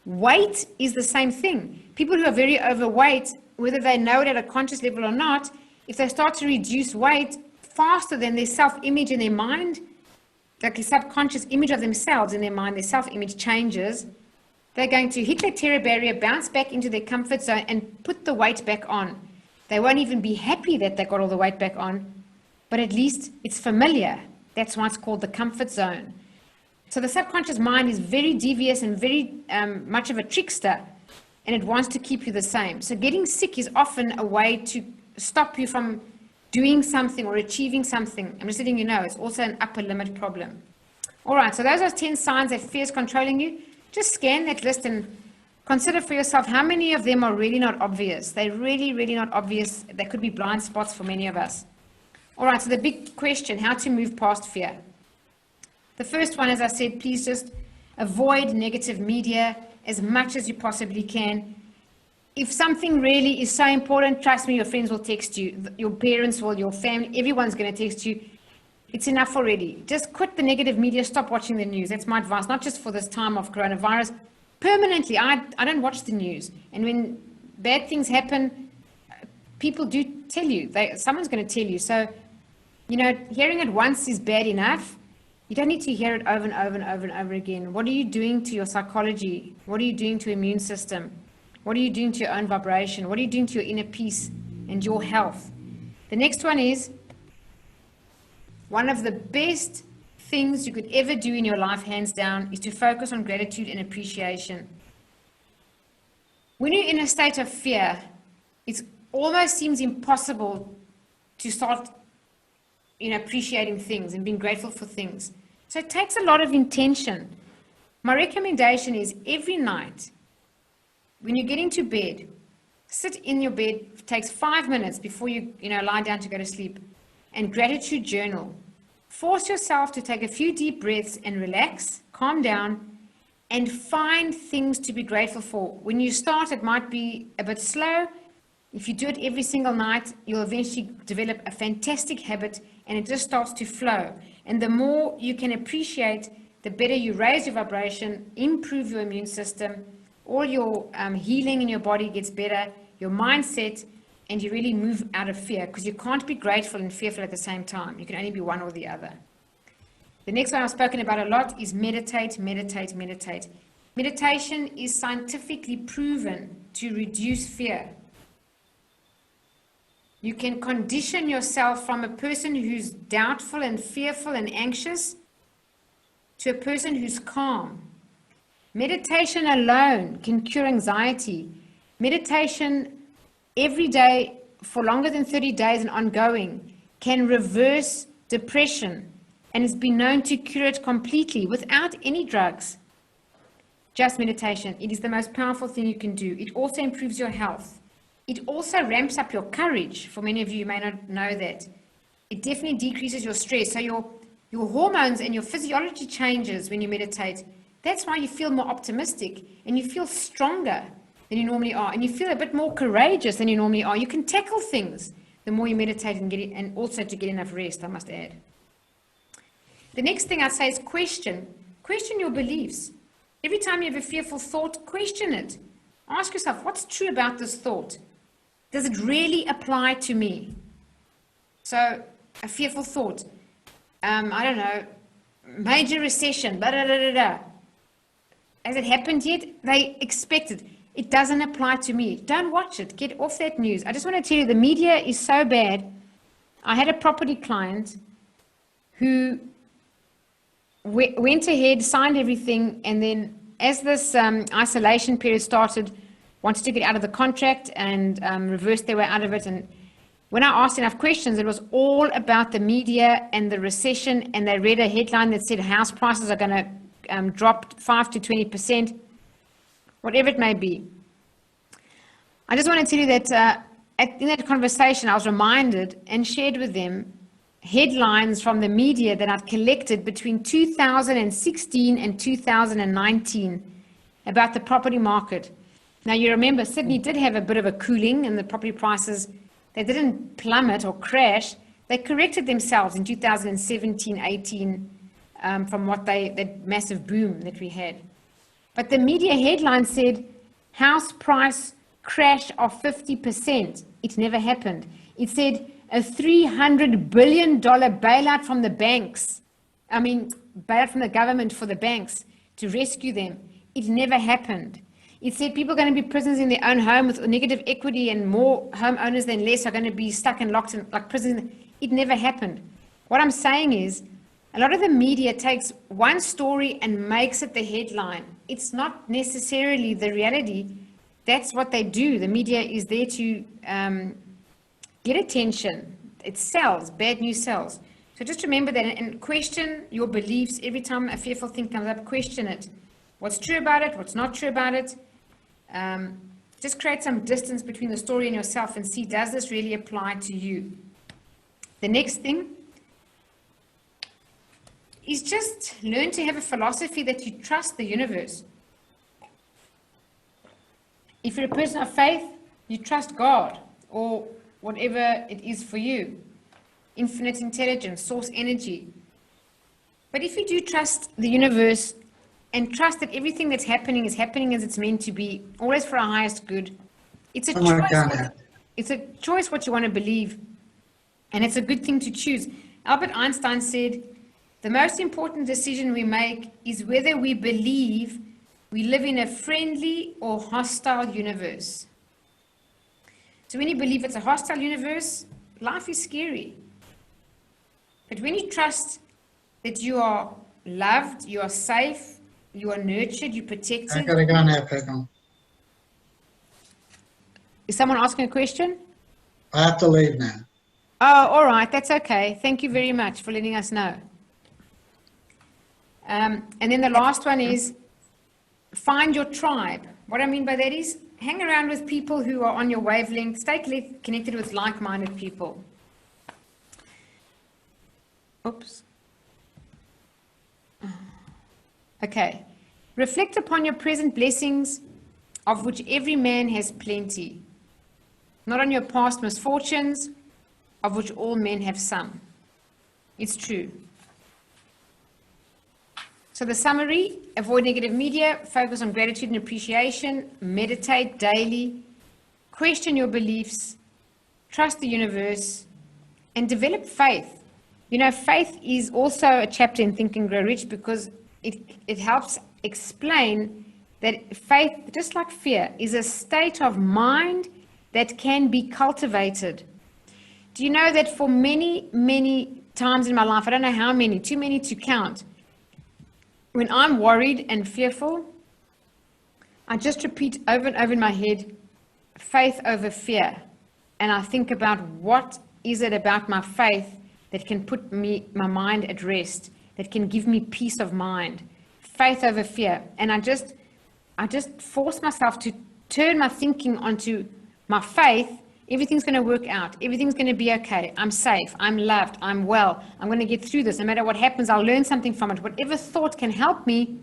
Weight is the same thing. People who are very overweight, whether they know it at a conscious level or not, if they start to reduce weight faster than their self-image in their mind, like the subconscious image of themselves in their mind, their self-image changes, they're going to hit their terror barrier, bounce back into their comfort zone, and put the weight back on. They won't even be happy that they got all the weight back on, but at least it's familiar. That's why it's called the comfort zone. So the subconscious mind is very devious and very much of a trickster, and it wants to keep you the same. So getting sick is often a way to stop you from doing something or achieving something. I'm just letting you know, it's also an upper limit problem. All right, so those are 10 signs that fear is controlling you. Just scan that list and consider for yourself how many of them are really not obvious. They're really, really not obvious. They could be blind spots for many of us. All right, so the big question, how to move past fear. The first one, as I said, please just avoid negative media as much as you possibly can. If something really is so important, trust me, your friends will text you, your parents will, your family, everyone's going to text you. It's enough already. Just quit the negative media, stop watching the news. That's my advice, not just for this time of coronavirus. Permanently, I don't watch the news. And when bad things happen, people do tell you. Someone's going to tell you. So, hearing it once is bad enough. You don't need to hear it over and over and over and over again. What are you doing to your psychology? What are you doing to your immune system? What are you doing to your own vibration? What are you doing to your inner peace and your health? The next one is one of the best things you could ever do in your life, hands down, is to focus on gratitude and appreciation. When you're in a state of fear, it almost seems impossible to start appreciating things and being grateful for things. So it takes a lot of intention. My recommendation is every night, when you get into bed, sit in your bed, it takes 5 minutes before you lie down to go to sleep, and gratitude journal. Force yourself to take a few deep breaths and relax, calm down, and find things to be grateful for. When you start, it might be a bit slow. If you do it every single night, you'll eventually develop a fantastic habit, and it just starts to flow. And the more you can appreciate, the better you raise your vibration, improve your immune system, all your healing in your body gets better, your mindset, and you really move out of fear, because you can't be grateful and fearful at the same time. You can only be one or the other. The next one I've spoken about a lot is meditate, meditate, meditate. Meditation is scientifically proven to reduce fear. You can condition yourself from a person who's doubtful and fearful and anxious to a person who's calm. Meditation alone can cure anxiety. Meditation every day for longer than 30 days and ongoing can reverse depression, and it's been known to cure it completely without any drugs. Just meditation. It is the most powerful thing you can do. It also improves your health. It also ramps up your courage. For many of you may not know that. It definitely decreases your stress. So your hormones and your physiology changes when you meditate. That's why you feel more optimistic and you feel stronger than you normally are, and you feel a bit more courageous than you normally are. You can tackle things the more you meditate and get it, and also to get enough rest, I must add. The next thing I'd say is question your beliefs. Every time you have a fearful thought, question it. Ask yourself, what's true about this thought? Does it really apply to me? So a fearful thought, I don't know, major recession, blah, blah, blah, blah, blah. Has it happened yet? They expect it. It doesn't apply to me. Don't watch it. Get off that news. I just want to tell you, the media is so bad. I had a property client who went ahead, signed everything, and then as this isolation period started, wanted to get out of the contract and reverse their way out of it. And when I asked enough questions, it was all about the media and the recession, and they read a headline that said house prices are going to drop 5 to 20%. Whatever it may be. I just want to tell you that in that conversation, I was reminded and shared with them headlines from the media that I'd collected between 2016 and 2019 about the property market. Now, you remember Sydney did have a bit of a cooling, and the property prices, they didn't plummet or crash. They corrected themselves in 2017, 18 from that massive boom that we had. But the media headline said, house price crash of 50%. It never happened. It said a $300 billion bailout from the banks. Bailout from the government for the banks to rescue them. It never happened. It said people are going to be prisoners in their own home with negative equity, and more homeowners than less are going to be stuck and locked in like prisons. It never happened. What I'm saying is, a lot of the media takes one story and makes it the headline. It's not necessarily the reality. That's what they do. The media is there to get attention. It sells. Bad news sells. So just remember that, and question your beliefs. Every time a fearful thing comes up, question it. What's true about it? What's not true about it? Just create some distance between the story and yourself and see, does this really apply to you? The next thing is just learn to have a philosophy that you trust the universe. If you're a person of faith, you trust God or whatever it is for you. Infinite intelligence, source energy. But if you do trust the universe and trust that everything that's happening is happening as it's meant to be, always for our highest good, it's a choice. It's a choice what you want to believe, and it's a good thing to choose. Albert Einstein said, the most important decision we make is whether we believe We live in a friendly or hostile universe. So when you believe it's a hostile universe, life is scary. But when you trust that you are loved, you are safe, you are nurtured, you're protected. Is someone asking a question? I have to leave now. Oh, all right. That's okay. Thank you very much for letting us know. And then the last one is find your tribe. What I mean by that is hang around with people who are on your wavelength. Stay connected with like-minded people. Oops. Okay. Reflect upon your present blessings, of which every man has plenty. Not on your past misfortunes, of which all men have some. It's true. So the summary: avoid negative media, focus on gratitude and appreciation, meditate daily, question your beliefs, trust the universe, and develop faith. You know, faith is also a chapter in Think and Grow Rich because it helps explain that faith, just like fear, is a state of mind that can be cultivated. Do you know that for many, many times in my life, I don't know how many, too many to count, when I'm worried and fearful, I just repeat over and over in my head, faith over fear. And I think about what is it about my faith that can put my mind at rest, that can give me peace of mind. Faith over fear. And I just force myself to turn my thinking onto my faith. Everything's going to work out. Everything's going to be okay. I'm safe. I'm loved. I'm well. I'm going to get through this. No matter what happens, I'll learn something from it. Whatever thought can help me.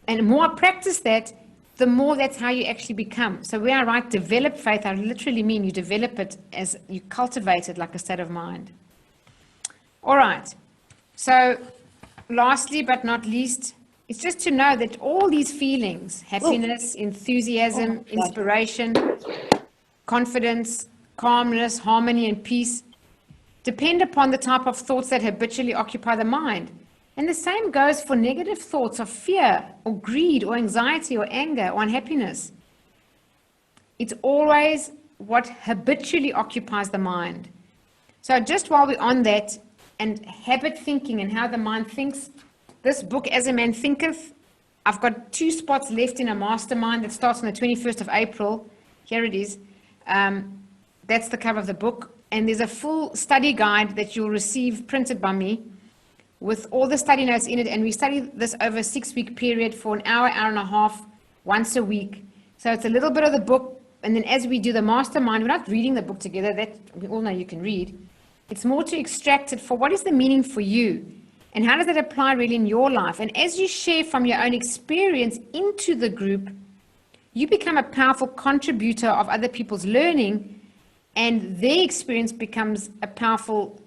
And the more I practice that, the more that's how you actually become. So when I write develop faith, I literally mean you develop it as you cultivate it like a state of mind. All right. So lastly, but not least, it's just to know that all these feelings, happiness, enthusiasm, inspiration, confidence, calmness, harmony, and peace, depend upon the type of thoughts that habitually occupy the mind. And the same goes for negative thoughts of fear or greed or anxiety or anger or unhappiness. It's always what habitually occupies the mind. So just while we're on that and habit thinking and how the mind thinks, this book, As a Man Thinketh, I've got 2 spots left in a mastermind that starts on the 21st of April. Here it is. That's the cover of the book. And there's a full study guide that you'll receive printed by me with all the study notes in it. And we study this over a 6-week period for an hour, hour and a half, once a week. So it's a little bit of the book. And then as we do the mastermind, we're not reading the book together. That we all know you can read. It's more to extract it for what is the meaning for you. And how does that apply really in your life? And as you share from your own experience into the group, you become a powerful contributor of other people's learning, and their experience becomes a powerful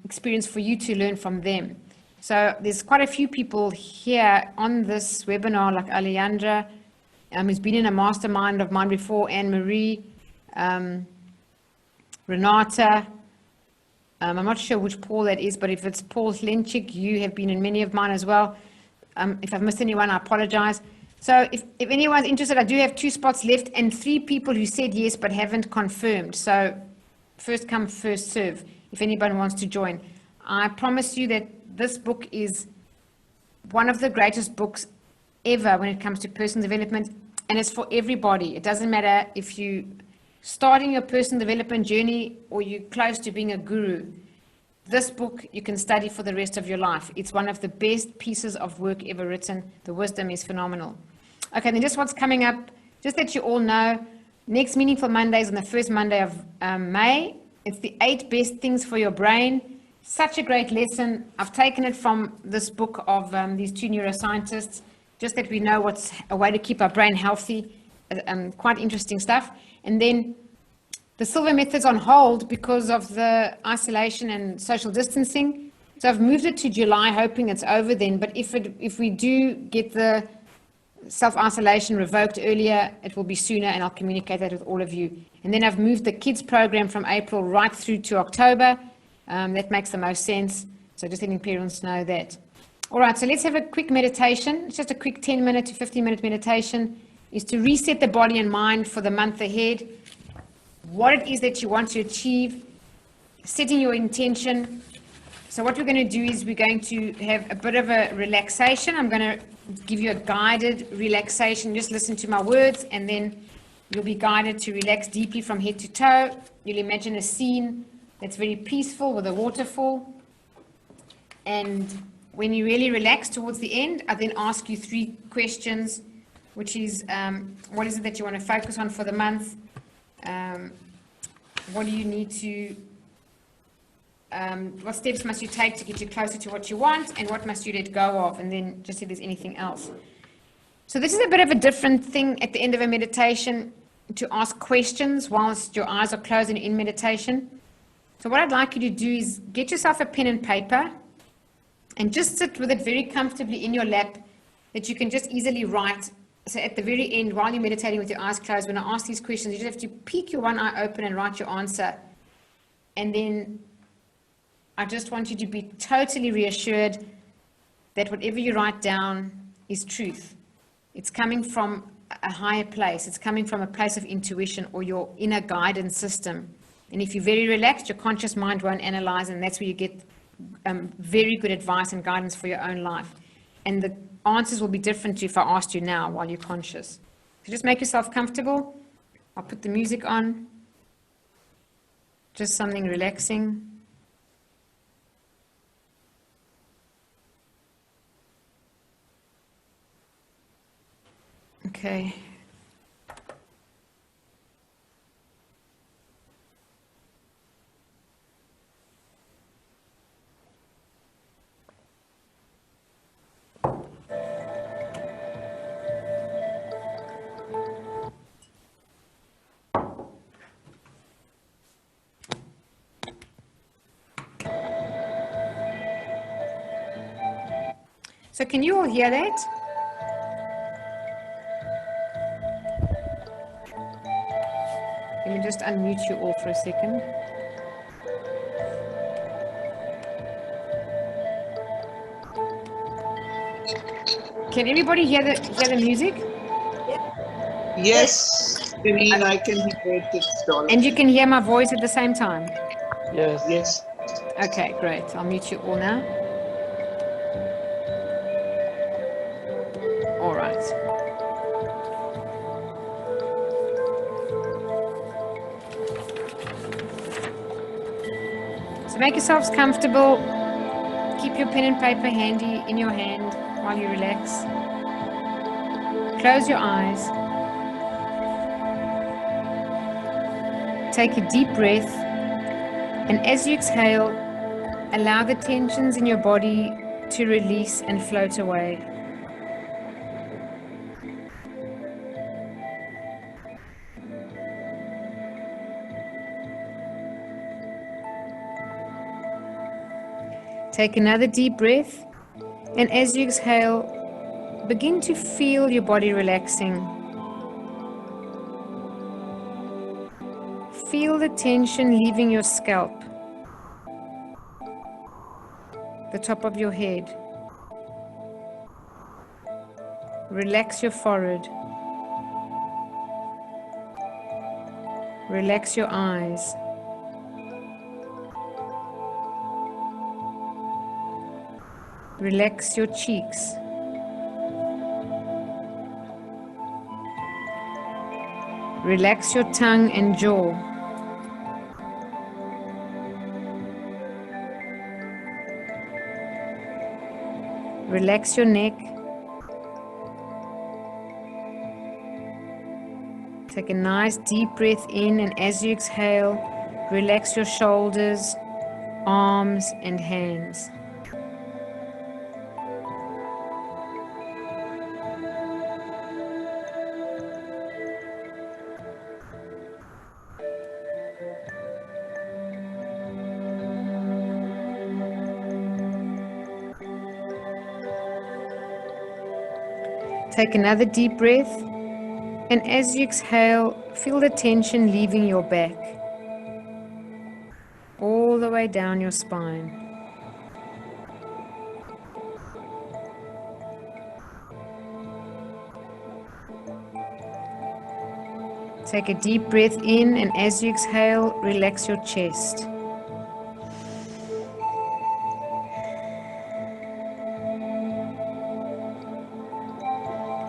experience for you to learn from them. So there's quite a few people here on this webinar, like Alejandra, who's been in a mastermind of mine before, Anne-Marie, Renata. I'm not sure which Paul that is, but if it's Paul Lenchik, you have been in many of mine as well. If I've missed anyone, I apologize. So if anyone's interested, I do have 2 spots left and 3 people who said yes but haven't confirmed. So first come, first serve, if anybody wants to join. I promise you that this book is one of the greatest books ever when it comes to personal development, and it's for everybody. It doesn't matter if you starting your personal development journey or you're close to being a guru. This book you can study for the rest of your life. It's one of the best pieces of work ever written. The wisdom is phenomenal. Okay, then just what's coming up, just that you all know, next Meaningful Monday is on the first Monday of May. It's the 8 best things for your brain. Such a great lesson. I've taken it from this book of these 2 neuroscientists, just that we know what's a way to keep our brain healthy. Quite interesting stuff. And then the Silva method's on hold because of the isolation and social distancing. So I've moved it to July, hoping it's over then. But if we do get the self-isolation revoked earlier, it will be sooner, and I'll communicate that with all of you. And then I've moved the kids program from April right through to October. That makes the most sense. So just letting parents know that. All right, so let's have a quick meditation. It's just a quick 10-minute to 15-minute meditation. Is to reset the body and mind for the month ahead. What it is that you want to achieve, setting your intention. So what we're going to do is we're going to have a bit of a relaxation. I'm going to give you a guided relaxation. Just listen to my words, and then you'll be guided to relax deeply from head to toe. You'll imagine a scene that's very peaceful with a waterfall. And when you really relax towards the end, I then ask you 3 questions, which is what is it that you want to focus on for the month? What do you need to, what steps must you take to get you closer to what you want, and what must you let go of? And then just if there's anything else. So this is a bit of a different thing at the end of a meditation, to ask questions whilst your eyes are closed and in meditation. So what I'd like you to do is get yourself a pen and paper, and just sit with it very comfortably in your lap, that you can just easily write. So at the very end, while you're meditating with your eyes closed, when I ask these questions, you just have to peek your one eye open and write your answer. And then I just want you to be totally reassured that whatever you write down is truth. It's coming from a higher place. It's coming from a place of intuition or your inner guidance system. And if you're very relaxed, your conscious mind won't analyze, and that's where you get very good advice and guidance for your own life. And the answers will be different to if I asked you now while you're conscious. So just make yourself comfortable. I'll put the music on. Just something relaxing. Okay. So can you all hear that? Let me just unmute you all for a second. Can everybody hear the music? Yes, Janine, I can hear it. It's Dolly. And you can hear my voice at the same time? Yes. Yes. Okay, great. I'll mute you all now. All right. So make yourselves comfortable. Keep your pen and paper handy in your hand while you relax. Close your eyes. Take a deep breath, and as you exhale, allow the tensions in your body to release and float away. Take another deep breath, and as you exhale, begin to feel your body relaxing. Feel the tension leaving your scalp, the top of your head. Relax your forehead. Relax your eyes. Relax your cheeks. Relax your tongue and jaw. Relax your neck. Take a nice deep breath in, and as you exhale, relax your shoulders, arms, and hands. Take another deep breath, and as you exhale, feel the tension leaving your back, all the way down your spine. Take a deep breath in, and as you exhale, relax your chest.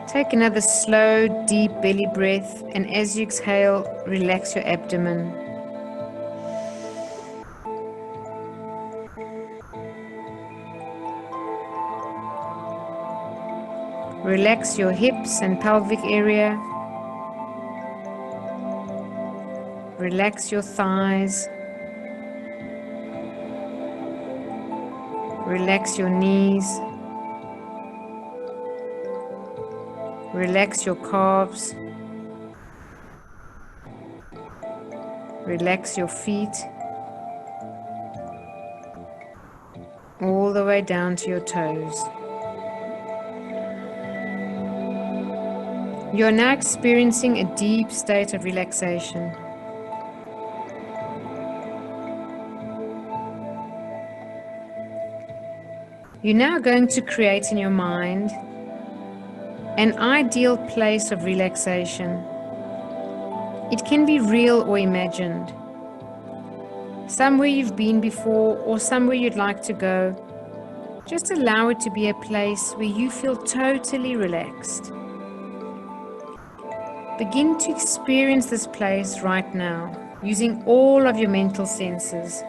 Take another slow, deep belly breath, and as you exhale, relax your abdomen. Relax your hips and pelvic area. Relax your thighs. Relax your knees. Relax your calves. Relax your feet. All the way down to your toes. You are now experiencing a deep state of relaxation. You're now going to create in your mind an ideal place of relaxation. It can be real or imagined. Somewhere you've been before or somewhere you'd like to go. Just allow it to be a place where you feel totally relaxed. Begin to experience this place right now, using all of your mental senses.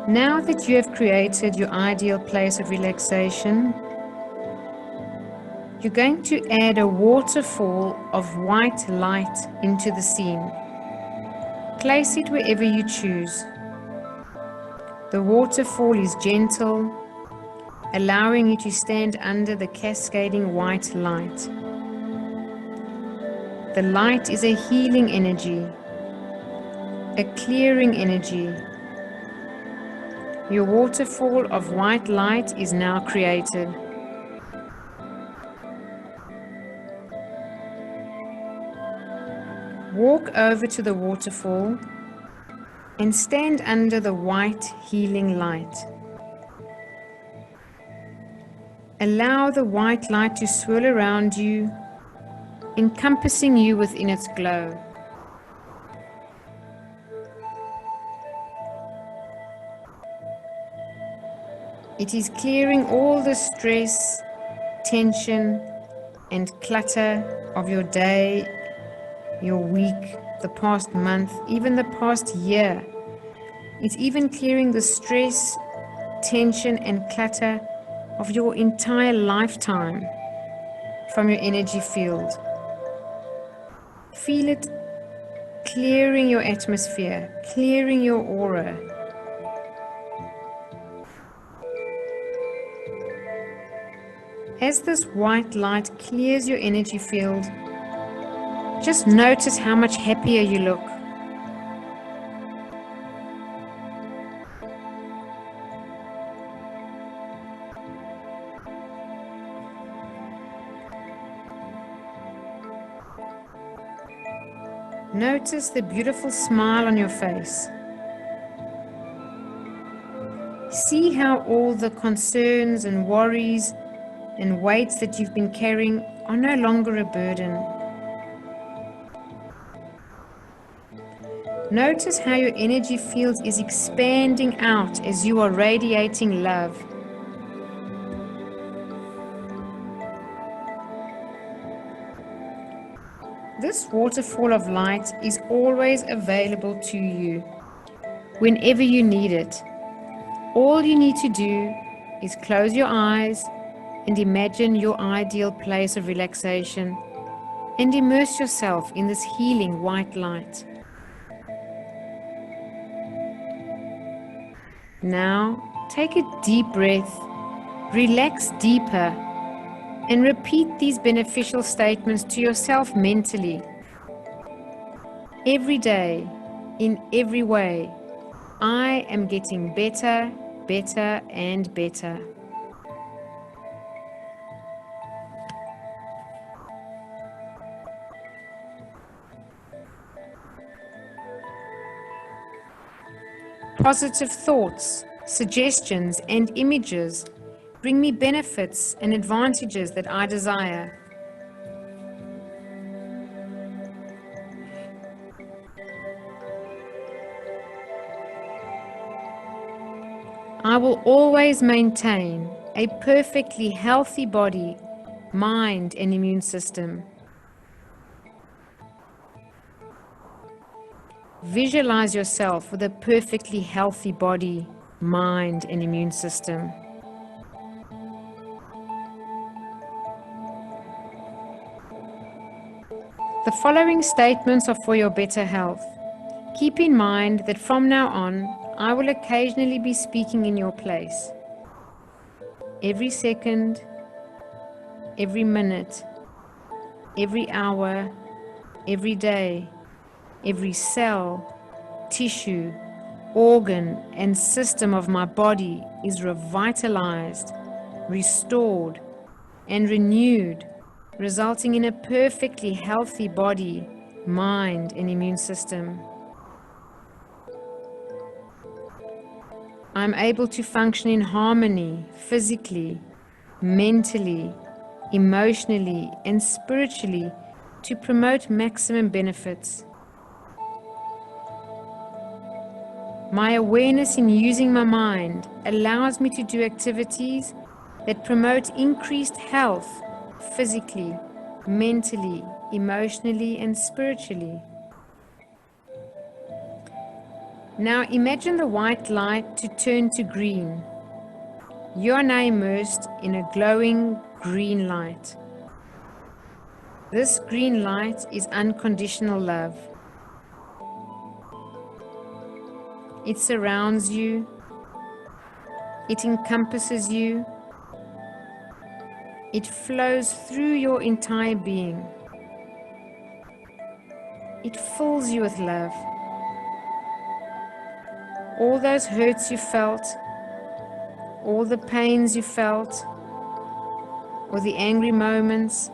Now that you have created your ideal place of relaxation, you're going to add a waterfall of white light into the scene. Place it wherever you choose. The waterfall is gentle, allowing you to stand under the cascading white light. The light is a healing energy, a clearing energy. Your waterfall of white light is now created. Walk over to the waterfall and stand under the white healing light. Allow the white light to swirl around you, encompassing you within its glow. It is clearing all the stress, tension, and clutter of your day, your week, the past month, even the past year. It's even clearing the stress, tension, and clutter of your entire lifetime from your energy field. Feel it clearing your atmosphere, clearing your aura. As this white light clears your energy field, just notice how much happier you look. Notice the beautiful smile on your face. See how all the concerns and worries and weights that you've been carrying are no longer a burden. Notice how your energy field is expanding out as you are radiating love. This waterfall of light is always available to you whenever you need it. All you need to do is close your eyes and imagine your ideal place of relaxation and immerse yourself in this healing white light. Now, take a deep breath, relax deeper, and repeat these beneficial statements to yourself mentally. Every day, in every way, I am getting better, better, and better. Positive thoughts, suggestions, and images bring me benefits and advantages that I desire. I will always maintain a perfectly healthy body, mind, and immune system. Visualize yourself with a perfectly healthy body, mind, and immune system. The following statements are for your better health. Keep in mind that from now on, I will occasionally be speaking in your place. Every second, every minute, every hour, every day, every cell, tissue, organ, and system of my body is revitalized, restored, and renewed, resulting in a perfectly healthy body, mind, and immune system. I'm able to function in harmony physically, mentally, emotionally, and spiritually to promote maximum benefits. My awareness in using my mind allows me to do activities that promote increased health physically, mentally, emotionally, and spiritually. Now imagine the white light to turn to green. You are now immersed in a glowing green light. This green light is unconditional love. It surrounds you. It encompasses you. It flows through your entire being. It fills you with love. All those hurts you felt, all the pains you felt, or the angry moments,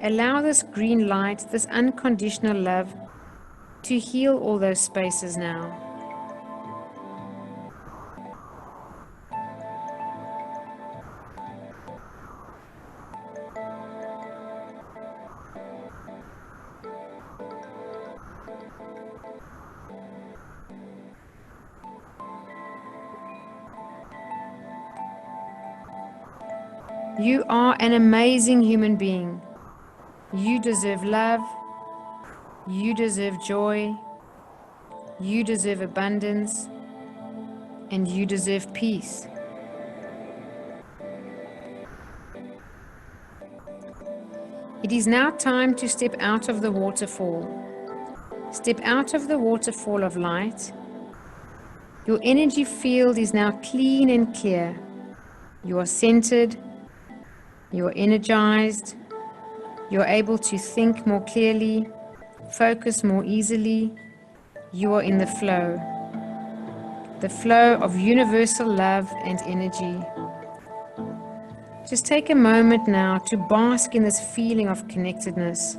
allow this green light, this unconditional love, to heal all those spaces now. You are an amazing human being. You deserve love. You deserve joy. You deserve abundance. And you deserve peace. It is now time to step out of the waterfall. Step out of the waterfall of light. Your energy field is now clean and clear. You are centered. You are energized. You're able to think more clearly, focus more easily. You are in the flow of universal love and energy. Just take a moment now to bask in this feeling of connectedness.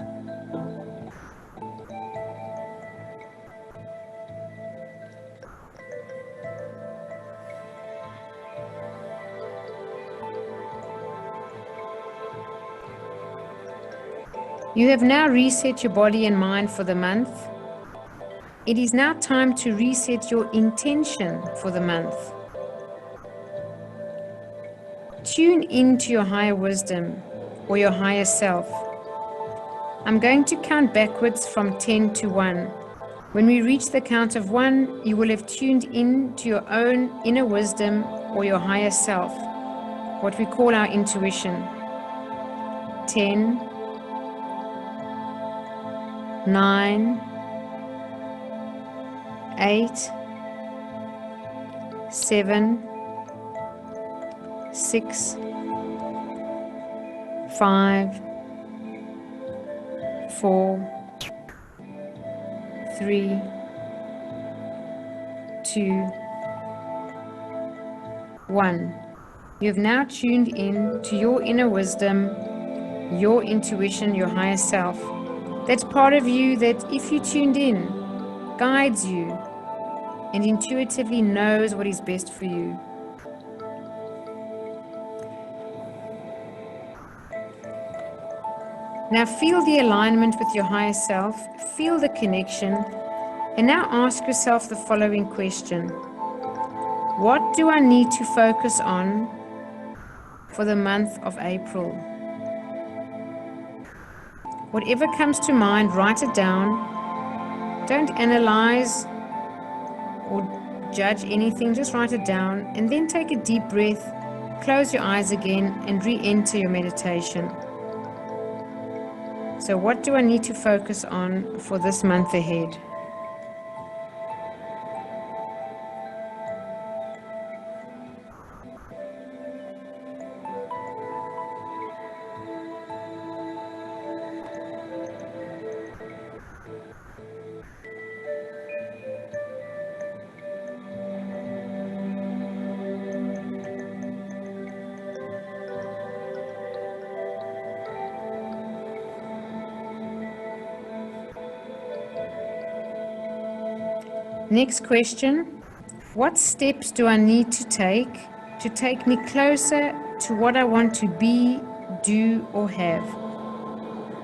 You have now reset your body and mind for the month. It is now time to reset your intention for the month. Tune into your higher wisdom or your higher self. I'm going to count backwards from 10 to 1. When we reach the count of 1, you will have tuned in to your own inner wisdom or your higher self, what we call our intuition. 10, 9, 8, 7, 6, 5, 4, 3, 2, 1. You have now tuned in to your inner wisdom, your intuition, your higher self. That's part of you that, if you tuned in, guides you and intuitively knows what is best for you. Now feel the alignment with your higher self, feel the connection, and now ask yourself the following question. What do I need to focus on for the month of April? Whatever comes to mind, write it down. Don't analyze or judge anything, just write it down and then take a deep breath, close your eyes again and re-enter your meditation. So what do I need to focus on for this month ahead? Next question, what steps do I need to take me closer to what I want to be, do, or have?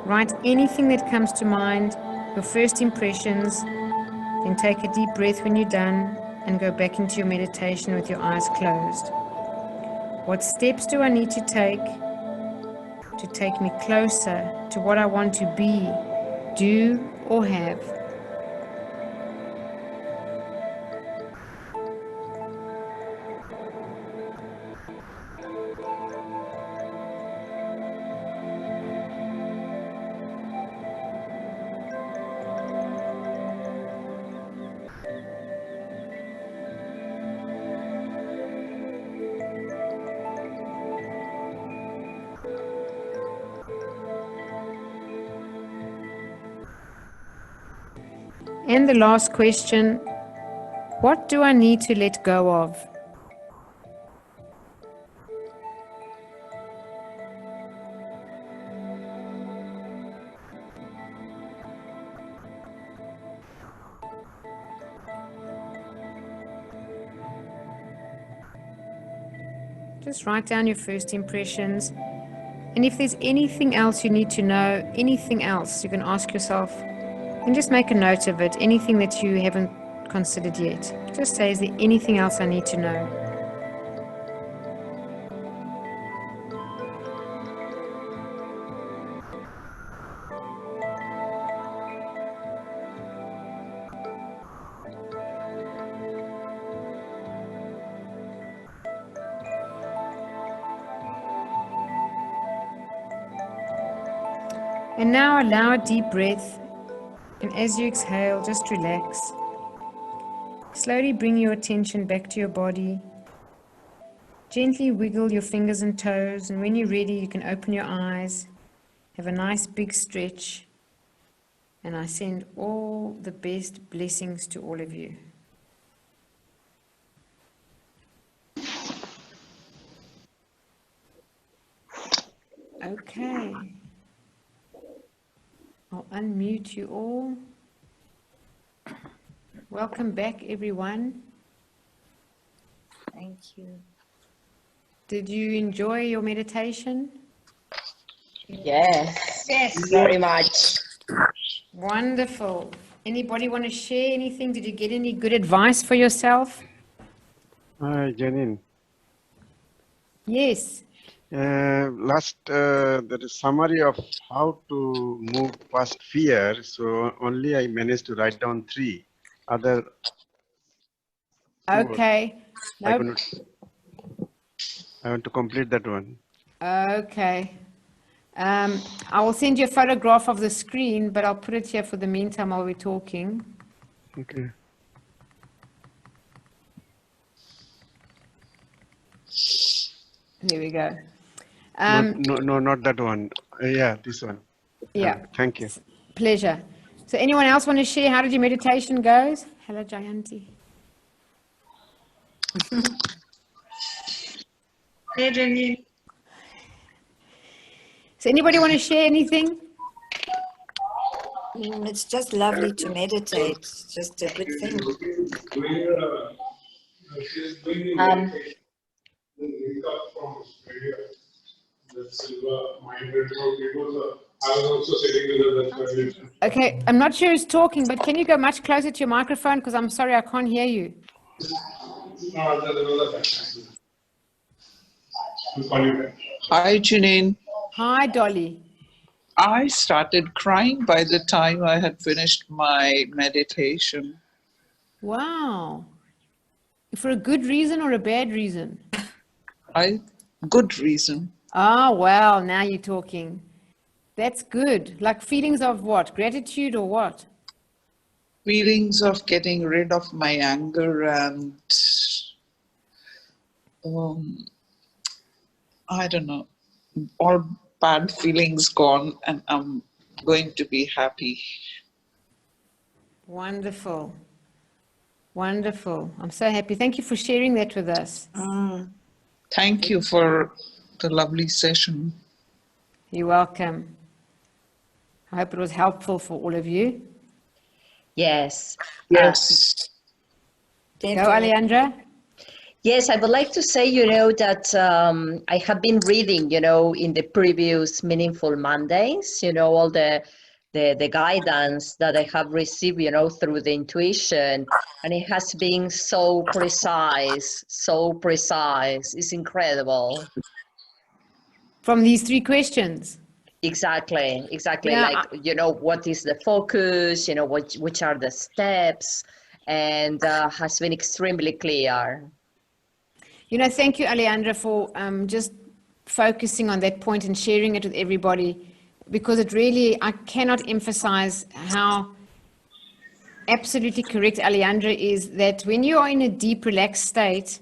Write anything that comes to mind, your first impressions, then take a deep breath when you're done and go back into your meditation with your eyes closed. What steps do I need to take me closer to what I want to be, do, or have? And the last question, what do I need to let go of? Just write down your first impressions. And if there's anything else you need to know, anything else, you can ask yourself, and just make a note of it, anything that you haven't considered yet. Just say, is there anything else I need to know? And now allow a deep breath. And as you exhale, just relax. Slowly bring your attention back to your body. Gently wiggle your fingers and toes, and when you're ready, you can open your eyes. Have a nice big stretch. And I send all the best blessings to all of you. Okay. I'll unmute you all. Welcome back, everyone. Thank you. Did you enjoy your meditation? Yes. Yes. Very much. Wonderful. Anybody want to share anything? Did you get any good advice for yourself? Janine, Yes. there is summary of how to move past fear. So only I managed to write down 3 other. Okay. I Nope. want to complete that one. Okay. I will send you a photograph of the screen, but I'll put it here for the meantime while we're talking. Okay. Here we go. No, not that one. Yeah, this one. Yeah. Thank you. Pleasure. So anyone else want to share? How did your meditation goes? Hello, Jayanti. Hey, Janine. So anybody want to share anything? It's just lovely to meditate. It's just a good thing. Um, Okay, I'm not sure who's talking, but can you go much closer to your microphone? Because I'm sorry, I can't hear you. Hi, Janine. Hi, Dolly. I started crying by the time I had finished my meditation. Wow. For a good reason or a bad reason? Good reason. Ah, well, now you're talking. That's good. Like feelings of what? Gratitude or what? Feelings of getting rid of my anger and I don't know, all bad feelings gone, and I'm going to be happy. Wonderful. Wonderful. I'm so happy. Thank you for sharing that with us. Thank you for the lovely session. You're welcome. I hope it was helpful for all of you. yes. Yes. Go, Definitely. Alejandra. Yes, I would like to say, that I have been reading, in the previous Meaningful Mondays, all the guidance that I have received, through the intuition, and it has been so precise, so precise. It's incredible. From these 3 questions. Exactly. Yeah, Like, what is the focus, which are the steps, and has been extremely clear. Thank you, Alejandra, for just focusing on that point and sharing it with everybody, because it really, I cannot emphasize how absolutely correct Alejandra is, that when you are in a deep, relaxed state,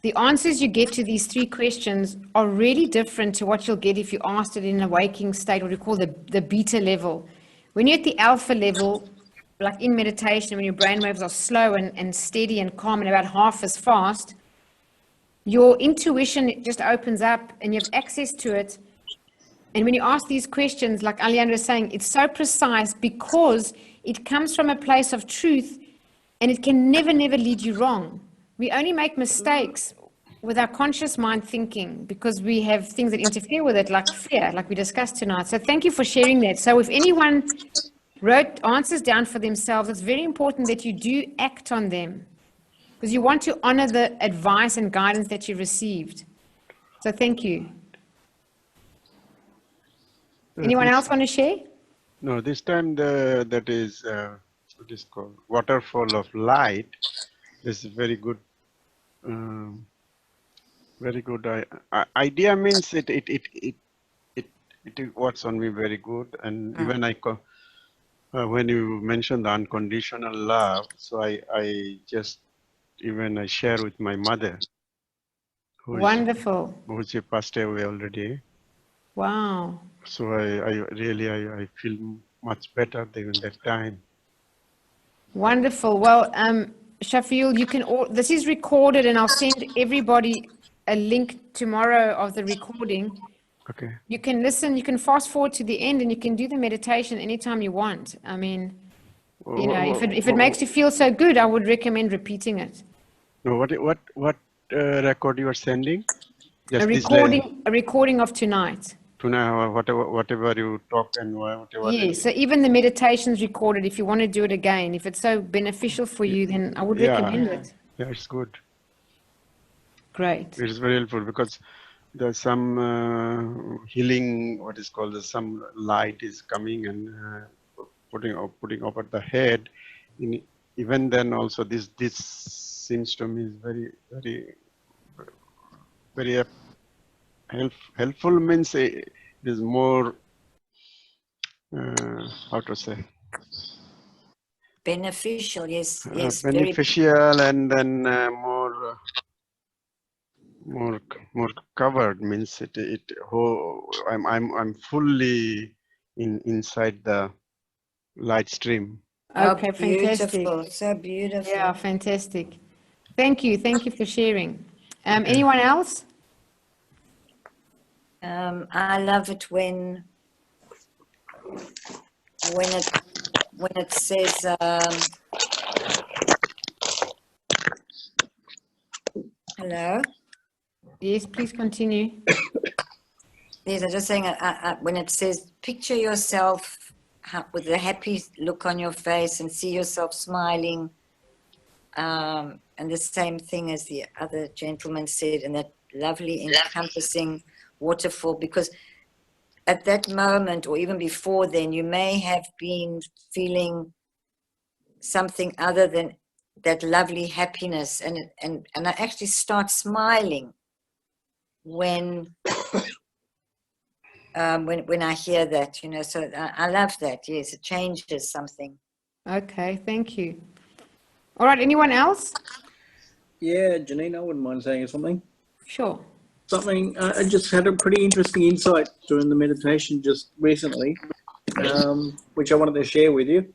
the answers you get to these 3 questions are really different to what you'll get if you asked it in a waking state, what we call the beta level. When you're at the alpha level, like in meditation, when your brain waves are slow and steady and calm and about half as fast, your intuition just opens up and you have access to it. And when you ask these questions, like Alejandra is saying, it's so precise because it comes from a place of truth and it can never, never lead you wrong. We only make mistakes with our conscious mind thinking because we have things that interfere with it, like fear, like we discussed tonight. So thank you for sharing that. So if anyone wrote answers down for themselves, it's very important that you do act on them, because you want to honor the advice and guidance that you received. So thank you. Anyone else want to share? No, this time that is what is called waterfall of light. This is very good. Very good idea. Means it works on me very good, and even when you mentioned the unconditional love, so I just even I share with my mother, Wonderful. she passed away already. Wow. So I really feel much better during that time. Wonderful. Well, Shafiul, you can this is recorded, and I'll send everybody a link tomorrow of the recording. Okay. You can listen, you can fast forward to the end, and you can do the meditation anytime you want. I mean, if it makes you feel so good, I would recommend repeating it. No, what record you are sending? Just A recording of tonight. Tonight, whatever you talk and whatever. Yes, so even the meditation's recorded. If you want to do it again, if it's so beneficial for you, then I would recommend it. Yeah, it's good. Great. It is very helpful because there's some healing, what is called, some light is coming and putting up at the head. Even then also this seems to me is very helpful. Means it is more how to say, Beneficial, yes, beneficial, and then more covered. Means I'm fully inside the light stream. Okay, Oh, fantastic. beautiful. So beautiful. Yeah, fantastic. Thank you. Thank you for sharing. Anyone else? I love it when it says hello. Yes, please continue. Yes, I'm just saying when it says picture yourself with a happy look on your face and see yourself smiling, and the same thing as the other gentleman said, and that lovely encompassing waterfall, because at that moment or even before then you may have been feeling something other than that lovely happiness, and I actually start smiling when I hear that, you know, so I love that. Yes, it changes something. Okay, thank you. All right, anyone else? Yeah, Janine, I wouldn't mind saying something. Sure. I just had a pretty interesting insight during the meditation just recently, which I wanted to share with you.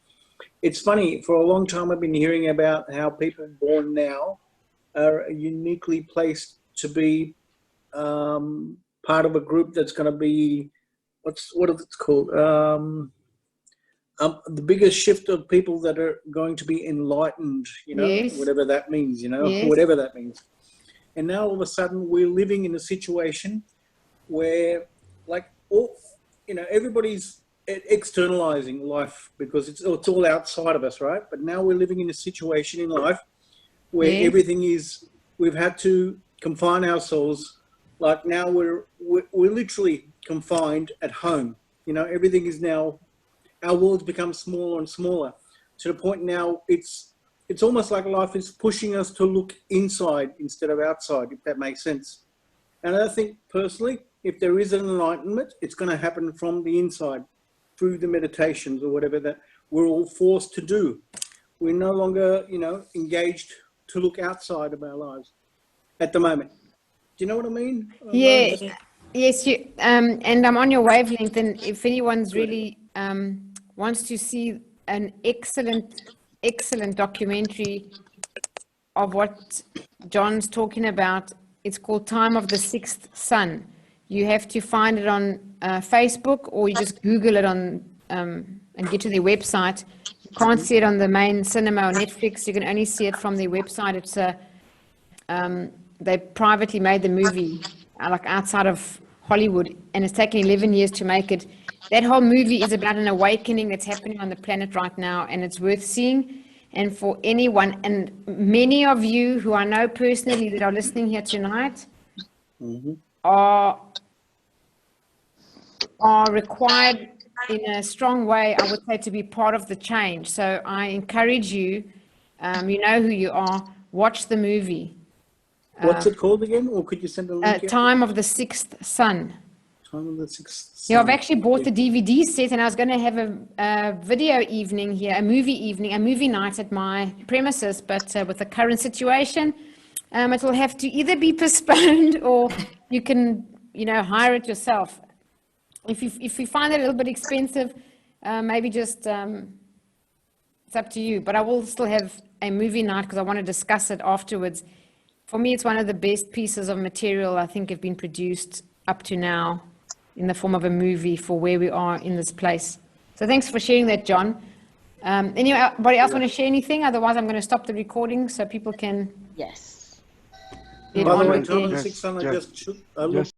It's funny, for a long time I've been hearing about how people born now are uniquely placed to be part of a group that's going to be, what is it called? The biggest shift of people that are going to be enlightened, you know, Yes. whatever that means, you know, Yes. whatever that means. And now all of a sudden we're living in a situation where, like, all, you know, everybody's externalizing life because it's all outside of us, right? But now we're living in a situation in life where Yes. everything is, we've had to confine ourselves. Like now we're literally confined at home. You know, everything is now, our world's become smaller and smaller to the point now it's almost like life is pushing us to look inside instead of outside, if that makes sense. And I think personally, if there is an enlightenment, it's going to happen from the inside through the meditations or whatever that we're all forced to do. We're no longer, you know, engaged to look outside of our lives at the moment. Do you know what I mean? Yeah. Yes, you, and I'm on your wavelength, and if anyone's really wants to see an excellent documentary of what John's talking about, it's called Time of the Sixth Sun. You have to find it on Facebook, or you just Google it on and get to their website. You can't see it on the main cinema or Netflix. You can only see it from their website. It's they privately made the movie like outside of Hollywood, and it's taken 11 years to make it. That whole movie is about an awakening that's happening on the planet right now, and it's worth seeing. And for anyone, and many of you who I know personally that are listening here tonight are required in a strong way, I would say, to be part of the change. So I encourage you, you know who you are, watch the movie. What's it called again? Or could you send a link? Time of the Sixth Sun. Time of the Sixth Yeah, I've Sun. actually bought the DVD set, and I was going to have a video evening here, a movie night at my premises, but with the current situation, it will have to either be postponed or you can, you know, hire it yourself. If you find it a little bit expensive, maybe just, it's up to you, but I will still have a movie night because I want to discuss it afterwards. For me, it's one of the best pieces of material I think have been produced up to now in the form of a movie for where we are in this place. So thanks for sharing that, John. Anybody else want to share anything? Otherwise, I'm going to stop the recording so people can Yes. get By the on way, with Time of their- the Sixth Sun, I Just- just looked